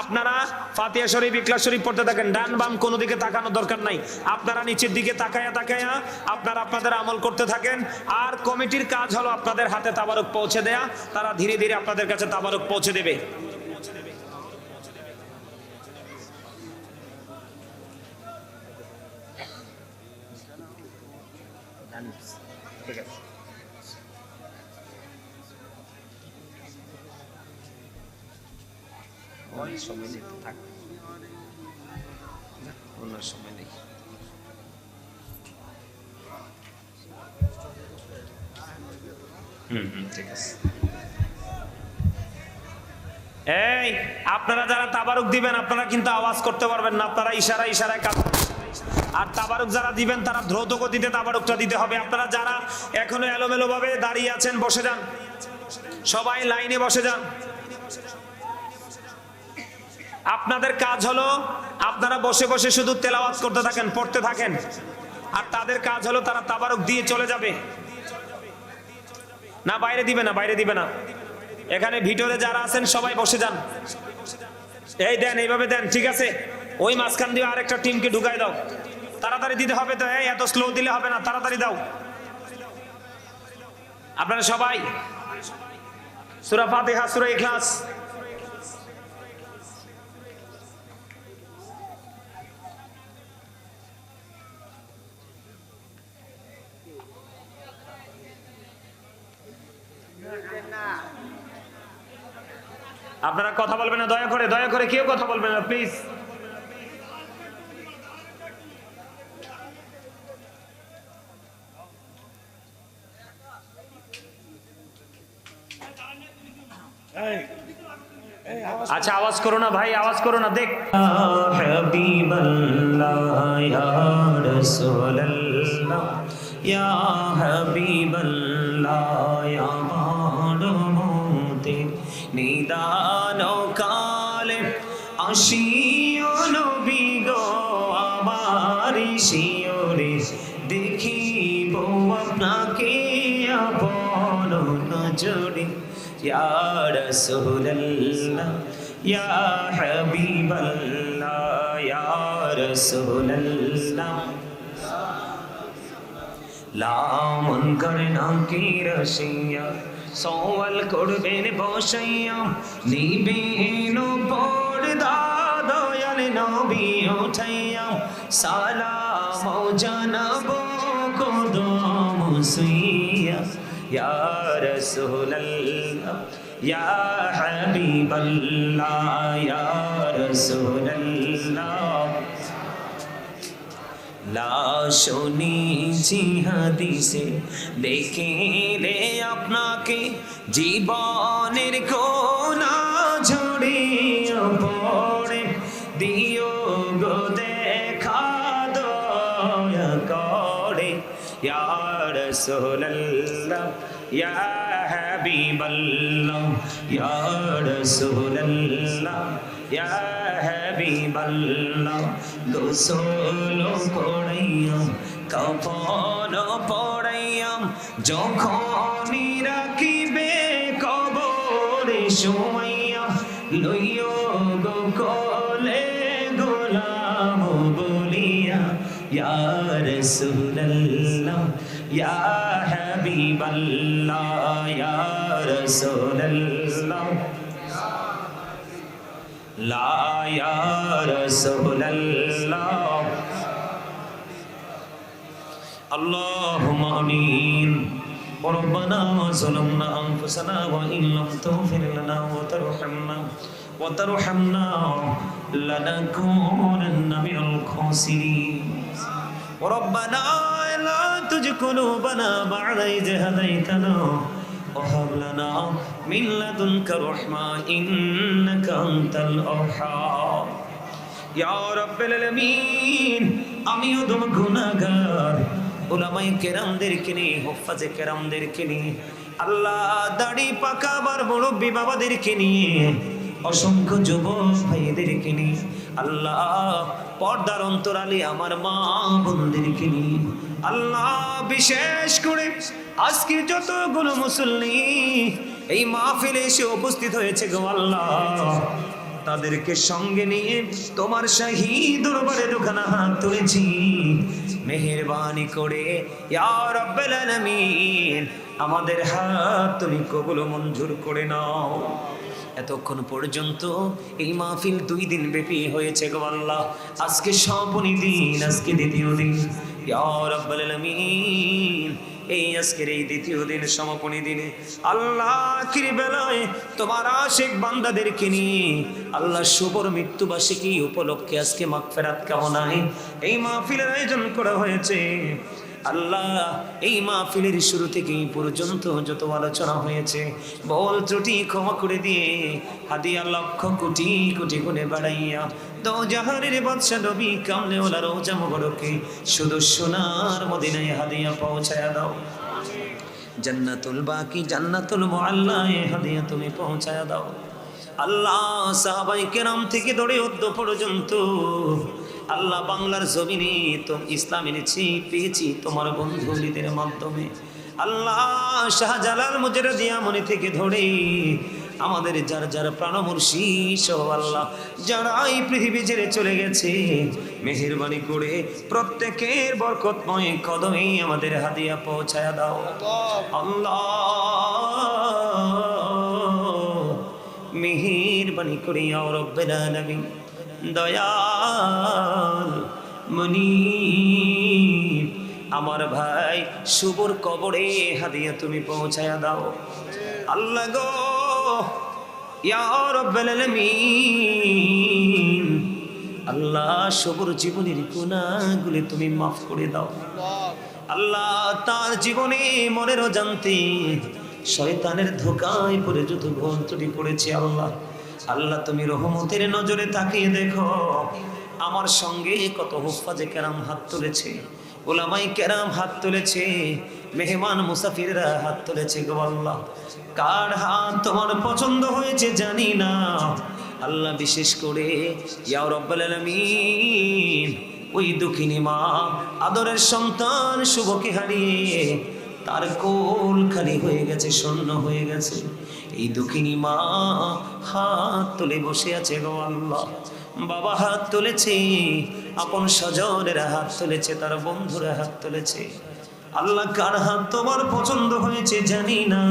আপনারা ফাতিহা শরীফ, ইখলাস শরীফ পড়তে থাকেন, ডান বাম কোনো দিকে তাকানোর দরকার নাই। আপনারা নিচের দিকে তাকায়া তাকায়া আপনারা আপনাদের আমল করতে থাকেন। আর কমিটির কাজ হলো আপনাদের হাতে তাবারুক পৌঁছে দেয়া। তারা ধীরে ধীরে আপনাদের কাছে তাবারুক পৌঁছে দেবে। ঠিক আছে, অনেক সময় নিতে থাক, অন্য সময় নেই। ঠিক আছে। এই আপনারা যারা তাবারুক দিবেন আপনারা কিন্তু আওয়াজ করতে পারবেন না, আপনারা ইশারায় কাজ করবেন। আর তাবারুক যারা দিবেন তারা দ্রুত গতিতে তাবারুকটা দিতে হবে। আপনারা যারা এখনো এলোমেলো ভাবে দাঁড়িয়ে আছেন বসে যান, সবাই লাইনে বসে যান। আপনাদের কাজ হলো আপনারা বসে বসে শুধু তেলাওয়াত করতে থাকেন, পড়তে থাকেন। আর তাদের কাজ হলো তারা তাবারুক দিয়ে চলে যাবে। না বাইরে দিবে না, বাইরে দিবে না। এখানে ভিতরে যারা আছেন সবাই বসে যান। এই দেন, এইভাবে দেন, ঠিক আছে। ওই মাঝখান দিয়ে আরেকটা টিমকে ঢুকাই দাও, তাড়াতাড়ি দিতে হবে তো। এই এত স্লো দিলে হবে না, তাড়াতাড়ি দাও। আপনারা সবাই সূরা ফাতিহা, সূরা ইখলাস। আপনারা কথা বলবেন না, দয়া করে কেউ কথা বলবেন না প্লিজ। আচ্ছা আওয়াজ করো না ভাই, আওয়াজ করো না। দেখ হাবিবাল্লাহ ইয়া রাসূলুল্লাহ ইয়া হাবিবাল্লাহ ইয়া মাহমুদে নিদান কালে আসিও নবী গো আমার শিওরে দেখিব আপনাকে আপন নজরে ইয়া রাসূলুল্লাহ ইয়া হাবিবাল্লাহ ইয়া রাসূলুল্লাহ লামন করনা কি রশিয়া সওয়াল করবেন বসাইয়া নিবেন পর্দা দয়াল নবী উঠাইয়া সালাম জানাবো কদম সুইয়া ইয়া রাসূলুল্লাহ ইয়া হাবিবাল্লাহ ইয়া রাসূলুল্লাহ লা শুনেছি হাদিসে দেখে রে আপনাকে জীবনের কোনা ঝরিয়ে পড়ে দিও গো দেখা দয়া করে ইয়া রাসূলুল্লাহ ইয়া হাবিবাল্লাহ ইয়া রাসূলুল্লাহ ইয়া হাবিবাল্লাহ গোসল করাইয়াম কাফন পড়াইয়াম যখনই রাখিবে কবরে শোয়াইয়াম লইও গো কোলে গোলাম বলিয়া ইয়া রাসূলুল্লাহ ইয়া হাবিবাল্লাহ ইয়া রাসূলুল্লাহ লা ইয়া রাসূলুল্লাহ আল্লাহুম্মা আমিন ربنا ظلمنا أنفسنا وإن لم تغفر لنا وترحمنا لنكونن من الخاسرين ربنا لا تزغ قلوبنا بعد إذ هديتنا وهب لنا من لدنك رحمة إنك أنت الوهاب يا رب العالمين আমিও তো গুনাহগার উলামায়ে কেরামদেরকে নিয়ে হুফাজে কেরামদেরকে নিয়ে আল্লাহ দাড়ি পাকা বার মুরব্বি বাবাদেরকে নিয়ে অসংখ্য যুবক ভাইদেরকে নিয়ে আল্লাহ পর্দার অন্তরালে আমার মা বোনদেরকে নিয়ে আল্লাহ বিশেষ করে আজকে যতগুলো মুসল্লি এই মাহফিলে এসে উপস্থিত হয়েছে গো আল্লাহ তাদেরকে সঙ্গে নিয়ে তোমার শাহী দরবারে দুখানা হাত তুলেছি মেহেরবানি করে ইয়া রাব্বুল আলামিন আমাদের হাত তুমি কবুল মঞ্জুর করে নাও এতক্ষণ পর্যন্ত এই মাহফিল 2 দিন ব্যাপী হয়েছে গো আল্লাহ আজকে সমাপনী দিন আজকে দ্বিতীয় দিন ইয়া রাব্বুল আলামিন এই আজকের এই দ্বিতীয় দিন সমাপনী দিনে আল্লাহ আখির বেলায় তোমার আশিক বান্দাদেরকে নিয়ে আল্লাহ শুভর মৃত্যুবার্ষিকী উপলক্ষে আজকে মাগফিরাত কামনায় এই মাহফিলের আয়োজন করা হয়েছে আল্লাহ এই মাহফিলের শুরু থেকে এই পর্যন্ত যত আলোচনা হয়েছে ভুল ত্রুটি ক্ষমা করে দিয়ে হাদিয়া লক্ষ কোটি কোটি গুণে বাড়াইয়া দো জাহানের বাদশা নবী কামলেওয়ালা রওজা মুবারকে শুধু সোনার মদিনায় হাদিয়া পৌঁছায়া দাও। জান্নাতুল বাকি জান্নাতুল মুআল্লায় হাদিয়া তুমি পৌঁছায়া দাও। আল্লাহ সাহাবায়ে কেরাম থেকে ধরে অদ্য পর্যন্ত আল্লাহ বাংলার জমিনে তো ইসলাম এনেছি পেয়েছি তোমার বন্ধুদের মাধ্যমে। আল্লাহ শাহজালাল মুজারদিয়া মনে থেকে ধরে আমাদের যার যার প্রাণমর্ষী সহ আল্লাহ যারা এই পৃথিবী ছেড়ে চলে গেছে মেহেরবানি করে প্রত্যেকের বরকতময় কদমে আমাদের হাদিয়া পৌঁছায়া দাও। আল্লাহ মেহেরবানি করে ইয়া রাব্বুল আলামিন দয়াল মুনিব আমার ভাই শুভর কবরে হাদিয়া তুমি পৌঁছায়া দাও। আল্লাহ গো ইয়া রাব্বুল আলামিন আল্লাহ শুভর জীবনের গুনাহগুলো তুমি মাফ করে দাও। আল্লাহ তার জীবনে মনের অজান্তে শয়তানের ধোঁকায় পড়ে যত ভুল ত্রুটি করেছে আল্লাহ আল্লাহ তুমি রহমতের নজরে তাকিয়ে দেখো। আমার সঙ্গে কত হুফাজে কেরাম হাত তুলেছে, উলামাই কেরাম হাত তুলেছে, মেহমান মুসাফিররা হাত তুলেছে গো আল্লাহ। কার হাত তোমার পছন্দ হয়েছে জানি না আল্লাহ, বিশেষ করে ইয়া রাব্বুল আলামিন ওই দুঃখিনী মা আদরের সন্তান শুভকে হারিয়ে তার কোল খালি হয়ে গেছে, শূন্য হয়ে গেছে। এই দুঃখিনী মা হাত তুলে বসে আছে গো আল্লাহ। বাবা হাত তুলেছে, আপন স্বজনেরা হাত তুলেছে, তার বন্ধুরা হাত তুলেছে। আল্লাহ কার হাত তোমার পছন্দ হয়েছে জানি না,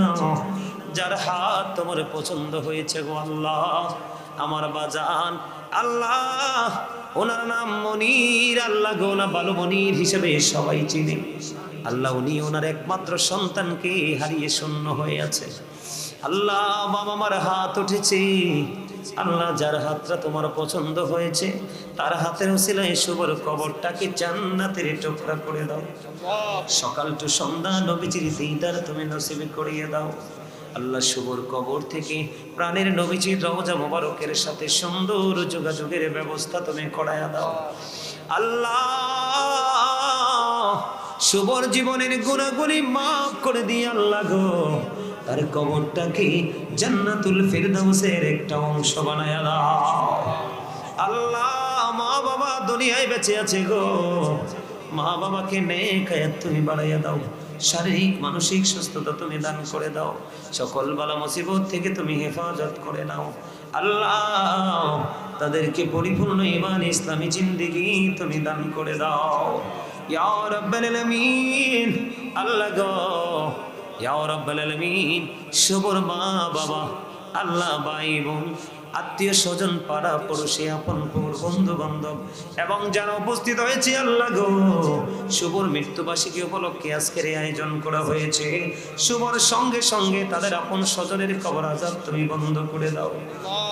যার হাত তোমার পছন্দ হয়েছে গো আল্লাহ আমার বাজান আল্লাহ, ওনার নাম মনির। আল্লাহ গো না বালু মনির হিসেবে সবাই চিনে আল্লাহ। উনি ওনার একমাত্র সন্তানকে হারিয়ে শূন্য হয়ে আছে আল্লাহ। বাবা মার হাত উঠেছে আল্লাহ, যার হাতটা তোমার পছন্দ হয়েছে তার হাতের উসিলায় শুভর কবরটাকে জান্নাতের টুকরা করে দাও। সকাল টু সন্ধ্যা নবীজির দিদার তুমি নসিব করিয়ে দাও আল্লাহ। শুভর কবর থেকে প্রাণের নবীজির রওজা মোবারকের সাথে সুন্দর যোগাযোগের ব্যবস্থা তুমি করায়া দাও আল্লাহ। শুভর জীবনের গুনাহগুলি মাফ করে দিয়ে আল্লাহ গো তার কবরটাকে জান্নাতুল ফিরদাউসের একটা অংশ বানায়া দাও আল্লাহ। মা বাবা দুনিয়ায় বেঁচে আছে গো, মা বাবাকে নেক হায়াত তুমি বাড়াইয়া দাও, শারীরিক মানসিক সুস্থতা তুমি দান করে দাও, সকল বালা মুসিবত থেকে তুমি হেফাজত করে নাও আল্লাহ। তাদেরকে পরিপূর্ণ ঈমান ইসলামী জিন্দেগি তুমি দান করে দাও ইয়া রাব্বুল আলামিন আল্লাহ গো ইয়া রাব্বুল আলামিন। শুভর মা বাবা আল্লাহ, ভাই বোন, আত্মীয় স্বজন, পাড়া পড়োশি, আপন পর বন্ধু বান্ধব এবং যারা উপস্থিত হয়েছে আল্লাহ গো, শুভর মৃত্যুবার্ষিকী উপলক্ষে আজকের আয়োজন করা হয়েছে। শুভর সঙ্গে সঙ্গে তাদের আপন স্বজনের কবর আযাব তুমি বন্ধ করে দাও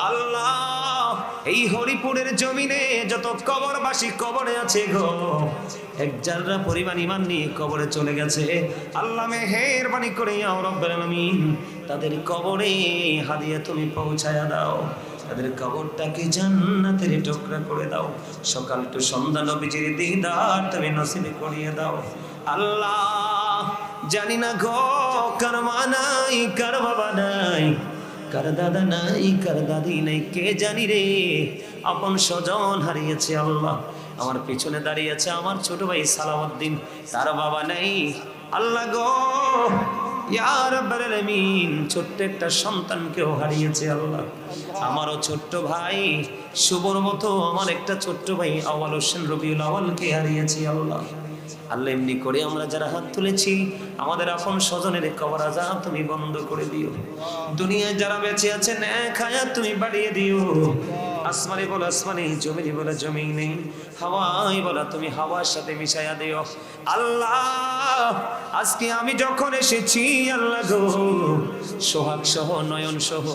আল্লাহ। এই হরিপুরের জমিনে যত কবরবাসী কবরে আছে গো, এক জাররা পরিমাণ ঈমান নিয়ে কবরে চলে গেছে আল্লাহ, মেহেরবানি করে ইয়া রাব্বুল আলামিন তাদের কবরে হাদিয়া তুমি পৌঁছায়া দাও, তাদের কবরটাকে জান্নাতের টুকরা করে দাও। সকাল টু সন্ধ্যা নবীজির দিদার তুমি নসিব করিয়ে দাও আল্লাহ। জানি না গো কার মা নাই, কার বাবা নাই, কার দাদা নাই, কার দাদি নাই, কে জানি রে আপন স্বজন হারিয়েছে আল্লাহ। আমার পিছনে দাঁড়িয়ে আছে আমার ছোট ভাই সালাউদ্দিন, তার বাবা নাই আল্লাহ গো ইয়া রাব্বুল আলামিন। ছোট্ট একটা সন্তানকেও হারিয়েছে আল্লাহ। আমারও ছোট্ট ভাই শুভর মতো আমার একটা ছোট্ট ভাই আওয়াল হোসেন রবিউল আওয়ালকে হারিয়েছি আল্লাহ। আল্লাহ এমনি করে আমরা যারা হাত তুলেছি আমাদের আপন স্বজনের কবর আযাব তুমি বন্ধ করে দিও। দুনিয়ায় যারা বেঁচে আছে নেক হায়াত তুমি বাড়িয়ে দিও। আসমানে বলো আসমানে, জমিনে বলো জমিনে, হাওয়ায় বলো তুমি হাওয়ার সাথে মিশাইয়া দিও আল্লাহ। আজকে আমি যখন এসেছি আল্লাহ গো, সোহাগ সহ নয়ন সহ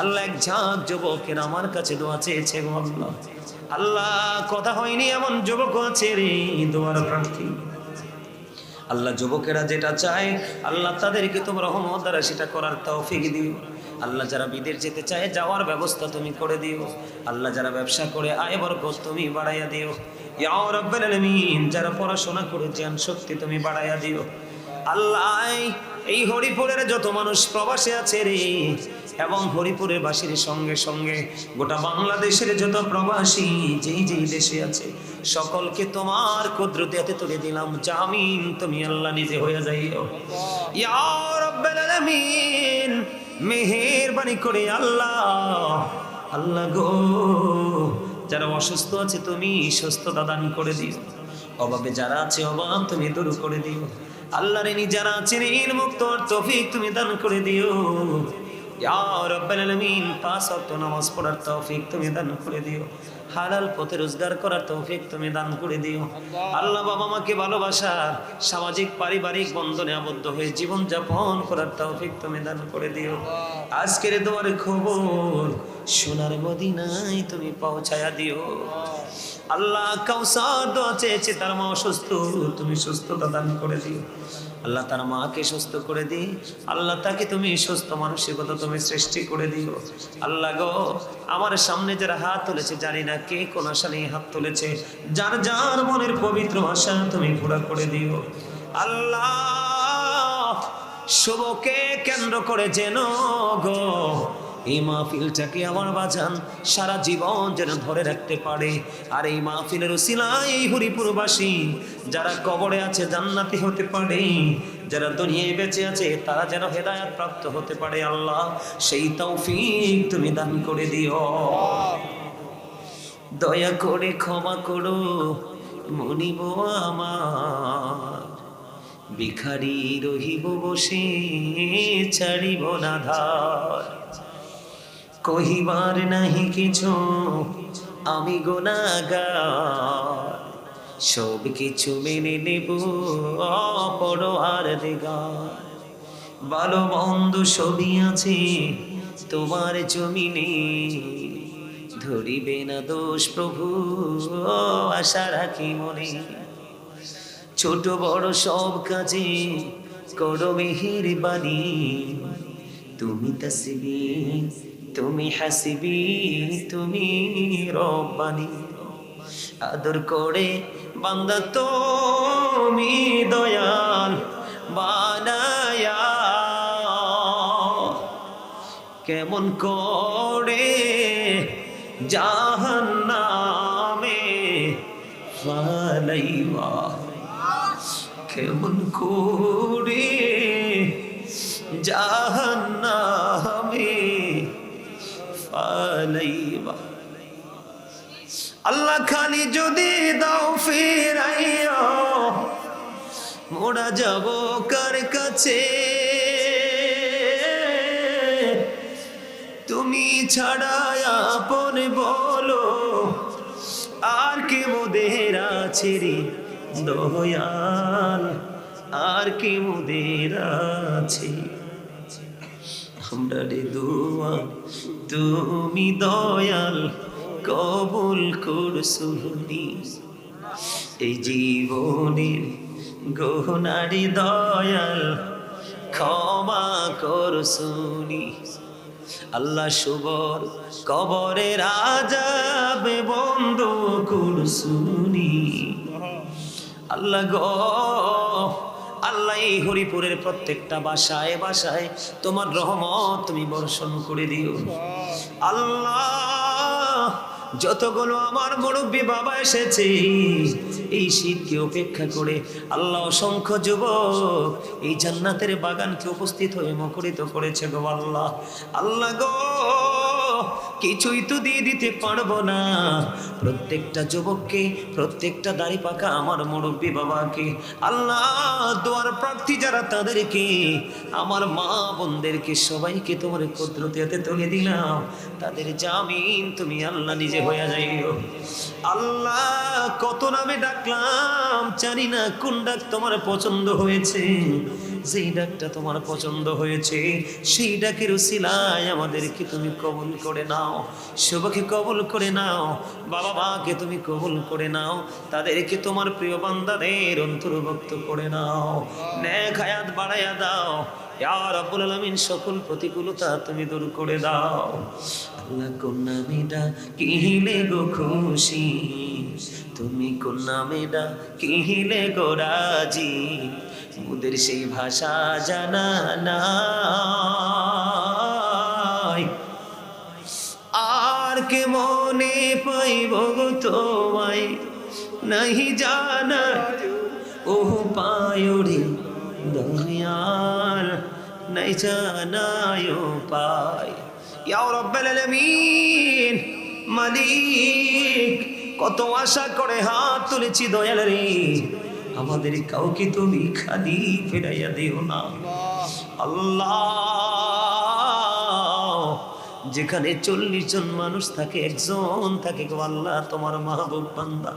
আল্লাহ এক ঝাঁক যুবকের আমার কাছে দোয়া চেয়েছে গো আল্লাহ। আল্লাহ কথা হয়নি এমন যুবক আছে রে দোয়ার প্রার্থী আল্লাহ যুবকেরা যেটা চায় আল্লাহ তাদেরকে তোমার রহমত দ্বারা সেটা করার তৌফিক দিও। আল্লাহ যারা বিদেশ যেতে চায় যাওয়ার ব্যবস্থা তুমি করে দিও। আল্লাহ যারা ব্যবসা করে আয় বরকত তুমি বাড়াইয়া দিও। ইয়া রাব্বাল আলামিন, যারা পড়াশোনা করে জ্ঞান শক্তি তুমি বাড়াইয়া দিও। আল্লাহ এই হরিপুরের যত মানুষ প্রবাসে আছে রে, এবং হরিপুরের বাসীর সঙ্গে সঙ্গে গোটা বাংলাদেশের যত প্রবাসী যেই যেই দেশে আছে সকলকে তোমার কুদরতে হাতে তুলে দিলাম। জামিন তুমি আল্লাহ নিজে হয়ে যাইও। ইয়া রাব্বাল আলামিন, মেহেরবানি করে আল্লাহ গো, যারা অসুস্থ আছে তুমি সুস্থতা দান করে দিও। অভাবে যারা আছে অভাব তুমি দূর করে দিও। আল্লাহর ঋণী যারা আছে ঋণ মুক্ত তৌফিক তুমি দান করে দিও। ইয়া রাব্বাল আলামিন, 5 ওয়াক্ত নামাজ পড়ার তৌফিক তুমি দান করে দিও। হালাল পথে রোজগার করার তৌফিক তুমি দান করে দিও। আল্লাহ বাবা মাকে ভালোবাসার সামাজিক পারিবারিক বন্ধনে আবদ্ধ হয়ে জীবন যাপন করার তৌফিক তুমি দান করে দিও। আজকের দোয়ার খবর সোনার মদিনায় তুমি পৌঁছায়া দিও। আল্লাহ কাউসার দোয়া চেয়েছে, তার মা অসুস্থ, তুমি সুস্থতা দান করে দিও। আল্লাহ তার মাকে সুস্থ করে দিই। আল্লাহ তাকে তুমি সুস্থ মানসিকতা তুমি সৃষ্টি করে দিও। আল্লাহ গো, আমার সামনে যারা হাত তুলেছে জানি না কে কোন আশা নিয়ে হাত তুলেছে, যার যার মনের পবিত্র আশা তুমি পুরা করে দিও। আল্লাহ শুভকে কেন্দ্র করে যেন গো এই মাহফিলটাকে আমার বাজান সারা জীবন যেন ধরে রাখতে পারে। আর এই মাহফিলের উসিলায় এই হরিপুরবাসী যারা কবরে আছে জান্নাতি হতে পারে, যারা দুনিয়ায় বেঁচে আছে তারা যেন হেদায়েত প্রাপ্ত হতে পারে। আল্লাহ সেই তৌফিক তুমি দান করে দিও। দয়া করে ক্ষমা করো মনিব আমার, ভিখারি রহিব বসে ছাড়িব না ধার। কহিবার নাহি কিছু আমি গুনাহগার, সব কিছু মেনে নেব পরোয়ার দিগার। ভালো মন্দ সবই আছে তোমার জমিনে, ধরিবে না দোষ প্রভু আশা রাখি মনে। ছোট বড় সব কাজে করো মেহেরবানি, তুমি তাসবি তুমি হাসিবি তুমি রব্বানি। আদর করে বান্দা তুমি দয়াল বানায়া, কেমন করে জাহান্নামে ফালাইবা, কেমন করে জাহান্নামে ফালাইবা। আল্লাহ খালি যদি দাও ফিরাইয়া, মোরা যাব কার কাছে, তুমি ছাড়া আপন বলো আর কে মোদের আছে রে দয়াল, আর কে মোদের আছে। আমরা রে দোয়া তুমি দয়াল কবুল করছুনি, এই জীবনের গহনারি দয়াল ক্ষমা করছুনি। আল্লাহ শুভর কবরের আযাবে বন্ধ করছুনি। আল্লাহ গো, আল্লাহ এই হরিপুরের প্রত্যেকটা বাসায় বাসায় তোমার রহমত তুমি বর্ষণ করে দিও। আল্লাহ যতগুলো আমার মুরব্বী বাবা এসেছে এই শীতকে উপেক্ষা করে, আল্লাহ অসংখ্য যুবক এই জান্নাতের বাগানকে উপস্থিত হয়ে মুখরিত করেছে গো আল্লাহ। আল্লাহ গো, কিছুই তো দিয়ে দিতে পারবো না। প্রত্যেকটা যুবককে, প্রত্যেকটা দাড়ি পাকা আমার মুরব্বী বাবাকে, আল্লাহ দোয়ার প্রার্থী যারা তাদেরকে, আমার মা বোনদেরকে সবাইকে তোমার কুদরতে তুলে দিলাম। তাদের জামিন তুমি আল্লাহ নিজে হয়ে যাইও। আল্লাহ কত নামে ডাকলাম জানি না কোন ডাক তোমার পছন্দ হয়েছে। যেই ডাকটা তোমার পছন্দ হয়েছে সেই ডাকের উসিলায় আমাদেরকে তুমি কবুল করে নাও। শুভকে কবুল করে নাও, বাবা মাকে তুমি কবুল করে নাও, তাদেরকে তোমার প্রিয় বান্দাদের অন্তর্ভুক্ত করে নাও। নেক হায়াত বাড়াইয়া দাও ইয়া রাব্বুল আলামিন। সকল প্রতিকূলতা তুমি দূর করে দাও। আল্লাহ কোন নামে ডাকিলে গো খুশি, তুমি কোন নামে ডাকিলে গো রাজি, মোদের সেই ভাষা জানা নাই। আর কে মনে পাইব গো তোমায়, নাহি জানা ও পায়রে দয়াল, নাই জানায় পায়। ইয়া রাব্বাল আলামিন, মালিক কত আশা করে হাত তুলেছি দয়াল রে, আমাদের কাউকে তুমি খালি ফেরাইয়া দিও না। আল্লাহ, যেখানে 40 জন মানুষ থাকে একজন থাকে গো আল্লাহ তোমার মাহবুব বান্দা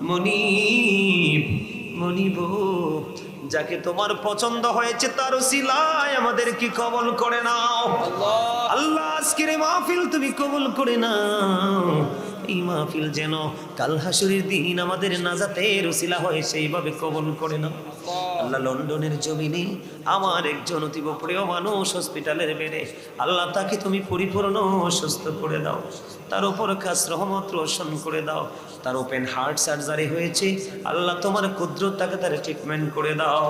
মনিব। মনিব, যাকে তোমার পছন্দ হয়েছে তার উসিলায় আমাদেরকে কবুল করে নাও। আল্লাহ আজকের এই মাহফিল তুমি কবুল করে নাও। এই মাহফিল যেন কাল হাসরের দিন আমাদের নাজাতের উসিলা হয় সেইভাবে কবুল করে নাও। আল্লাহ, লন্ডনের জমিনে আমার একজন অতীব প্রিয় মানুষ হসপিটালের বেডে, আল্লাহ তাকে তুমি পরিপূর্ণ সুস্থ করে দাও, তার উপর খাস রহমত রোশন করে দাও। তার ওপেন হার্ট সার্জারি হয়েছে, আল্লাহ তোমার কুদরত তাকে তার ট্রিটমেন্ট করে দাও।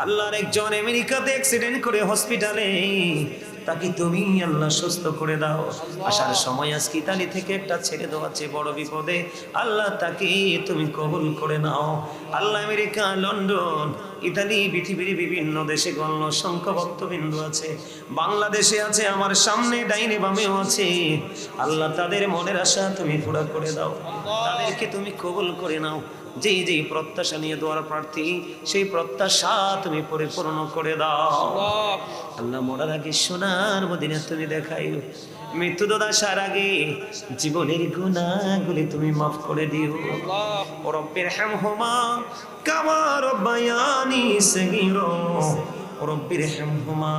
আল্লাহর একজন আমেরিকাতে অ্যাক্সিডেন্ট করে হসপিটালে, তাকে তুমি আল্লাহ সুস্থ করে দাও। আসার সময় আজকে ইতালি থেকে একটা ছেড়ে দেওয়াছে বড় বিপদে, আল্লাহ তাকে তুমি কবুল করে নাও। আল্লাহ, আমেরিকা, লন্ডন, ইতালি, পৃথিবীর বিভিন্ন দেশে গণ্য সংখ্য ভক্তবিন্দু আছে, বাংলাদেশে আছে, আমার সামনে ডাইনে বামেও আছে। আল্লাহ, তাদের মনের আশা তুমি পুরা করে দাও, তাদেরকে তুমি কবুল করে নাও। যেই যেই প্রত্যাশা নিয়ে দোয়ার প্রার্থী সেই প্রত্যাশা তুমি পরিপূর্ণ করে দাও। আল্লাহ, মরার আগে সোনার মদিনা তুমি দেখাইও, মৃত্যু দশার আগে জীবনের গুনাহগুলি তুমি মাফ করে দিও। রব্বির হামহুমা কামা রব্বায়ানি সগীরা, রব্বির হামহুমা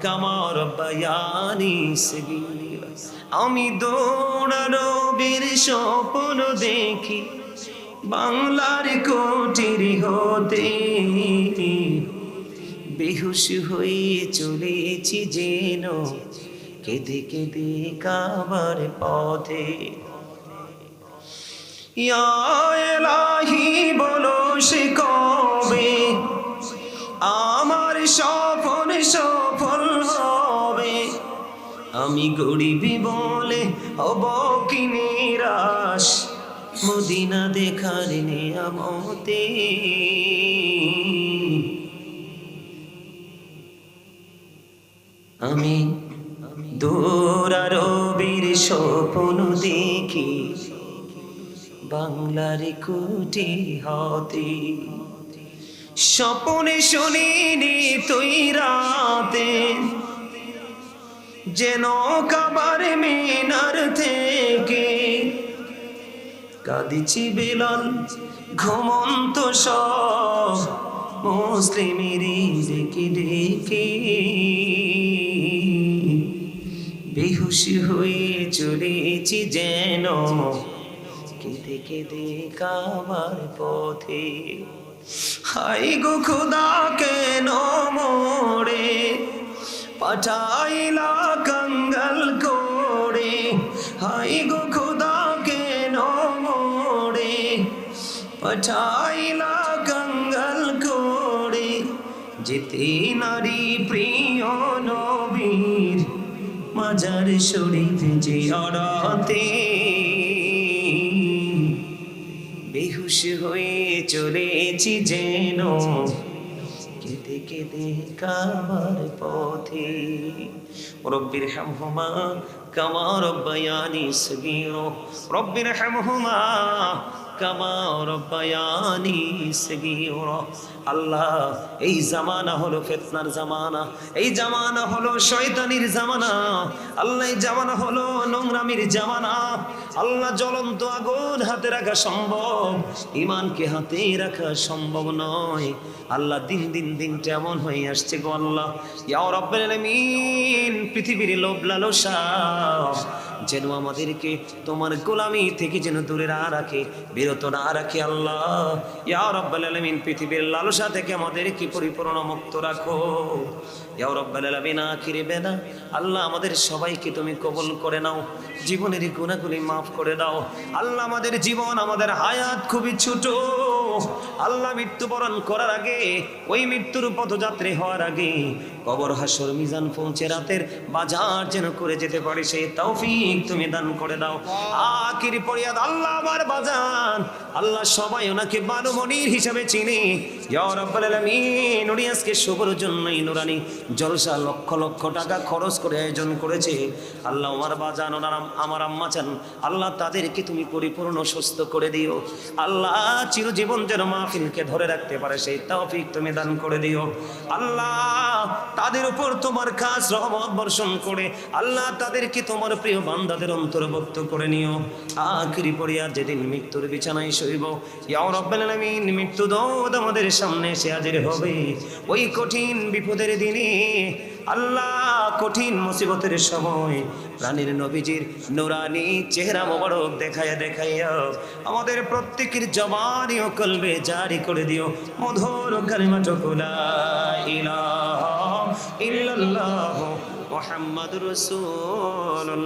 কামা রব্বায়ানি সগীরা। আমি দৌড়ানো বীর স্বপ্ন দেখি বাংলার কোটির হতে, বেহুশ হয়ে চলেছি যেন কেঁদে কেঁদে কাবার পথে। ইয়া ইলাহি, বলো সে কবে আমার স্বপ্ন সফল হবে? আমি গরিব বলে হব কি নিরাশ মদিনা দেখার নিয়ামতে। আমি দৌড়ারবির স্বপ্ন দেখি বাংলার কুটি হতে, স্বপ্নে শুনিনি তুই রাতে যেন কাবার মিনার থেকে কাঁদিছি বেলাল ঘুমন্ত সব মুসলিমেরই ডেকে ডেকে, বেহুশ হয়ে চলেছি যেন কেঁদে কেঁদে কাবার পথে। হাই গো খোদা, কেন মোরে পাঠাইলা কাঙ্গাল করে? হাই গো খোদা, কেন মোরে পাঠাইলা কাঙ্গাল করে? যেতে নারী প্রিয় নবীর মাজার শরীফ জিয়ারতে, বেহুশ হয়ে চলেছি যেন কেঁদে কেঁদে কাবার পথে। রব্বির হামহুমা কামা রব্বায়ানি সগীরা, রব্বির হামহুমা কামা রব্বায়ানি সগীরা। আল্লাহ, এই জামানা হলো ফিতনার জামানা, এই জামানা হলো শয়তানির জামানা, আল্লাহ এই জামানা হলো নোংরামির জামানা। আল্লাহ জ্বলন্ত আগুন হাতে রাখা সম্ভব, ইমানকে হাতে রাখা সম্ভব নয়। আল্লাহ দিন দিন দিনটা এমন হয়ে আসছে গো আল্লাহ, ইয়া রাব্বুল আলামিন, পৃথিবীর লোভ লালসা যেন আমাদেরকে তোমার গোলামি থেকে যেন দূরে না রাখে, বিরত না রাখে আল্লাহ। ইয়া রাব্বুল আলামিন, পৃথিবীর লালসা থেকে আমাদেরকে পরিপূর্ণ মুক্ত রাখো। ইয়া রাব্বুল আলামিন, আখিরে বেলা আল্লাহ আমাদের সবাইকে তুমি কবুল করে নাও, জীবনের গুনাহগুলি মাফ করে দাও আল্লাহ। আমাদের জীবন, আমাদের হায়াত খুবই ছোট আল্লাহ। মৃত্যুবরণ করার আগে, ওই মৃত্যুর পথযাত্রী হওয়ার আগে, কবর হাসর মিজান পৌঁছে রাতের বাজার যেন করে যেতে পারে, সেই তৌফিক তুমি দান করে দাও। আখির ফরিয়াদ আল্লাহ, আমার বাজান আল্লাহ সবাই ওনাকে বানু মনির হিসাবে চিনি। ইয়া রাব্বুল আলামিন, উনি আজকে শুভর জন্যই নুরানি জলসা লক্ষ লক্ষ টাকা খরচ করে আয়োজন করেছে আল্লাহ। আমার বাজান, ওনার আমার আম্মা চান আল্লাহ, তাদেরকে তুমি পরিপূর্ণ সুস্থ করে দিও আল্লাহ। চিরজীবন যেন মাহফিলকে ধরে রাখতে পারে, সেই তৌফিক তুমি দান করে দিও আল্লাহ। তাদের উপর তোমার খাস রহমত বর্ষণ করে আল্লাহ, তাদেরকে তোমার প্রিয় বান্দাদের অন্তর্ভুক্ত করে নিও। আখিরি ফরিয়াদ যেদিন মৃত্যুর বিছানায় শোইব, ইয়া রাব্বুল আলামিন, মৃত্যু দৌদ আমাদের সামনে এসে হাজির হবে, ওই কঠিন বিপদের দিনে আল্লাহ, কঠিন মুসিবতের সময় প্রাণের নবীজির নুরানি চেহারা মোবারক দেখাইয়া দেখাইয়া আমাদের প্রত্যেকের জবানি ও কলবে জারি করে দিও মধুর কালিমাতুল লা ইলাহা ইল্লাল্লাহ মুহাম্মাদুর রাসূলুল্লাহ।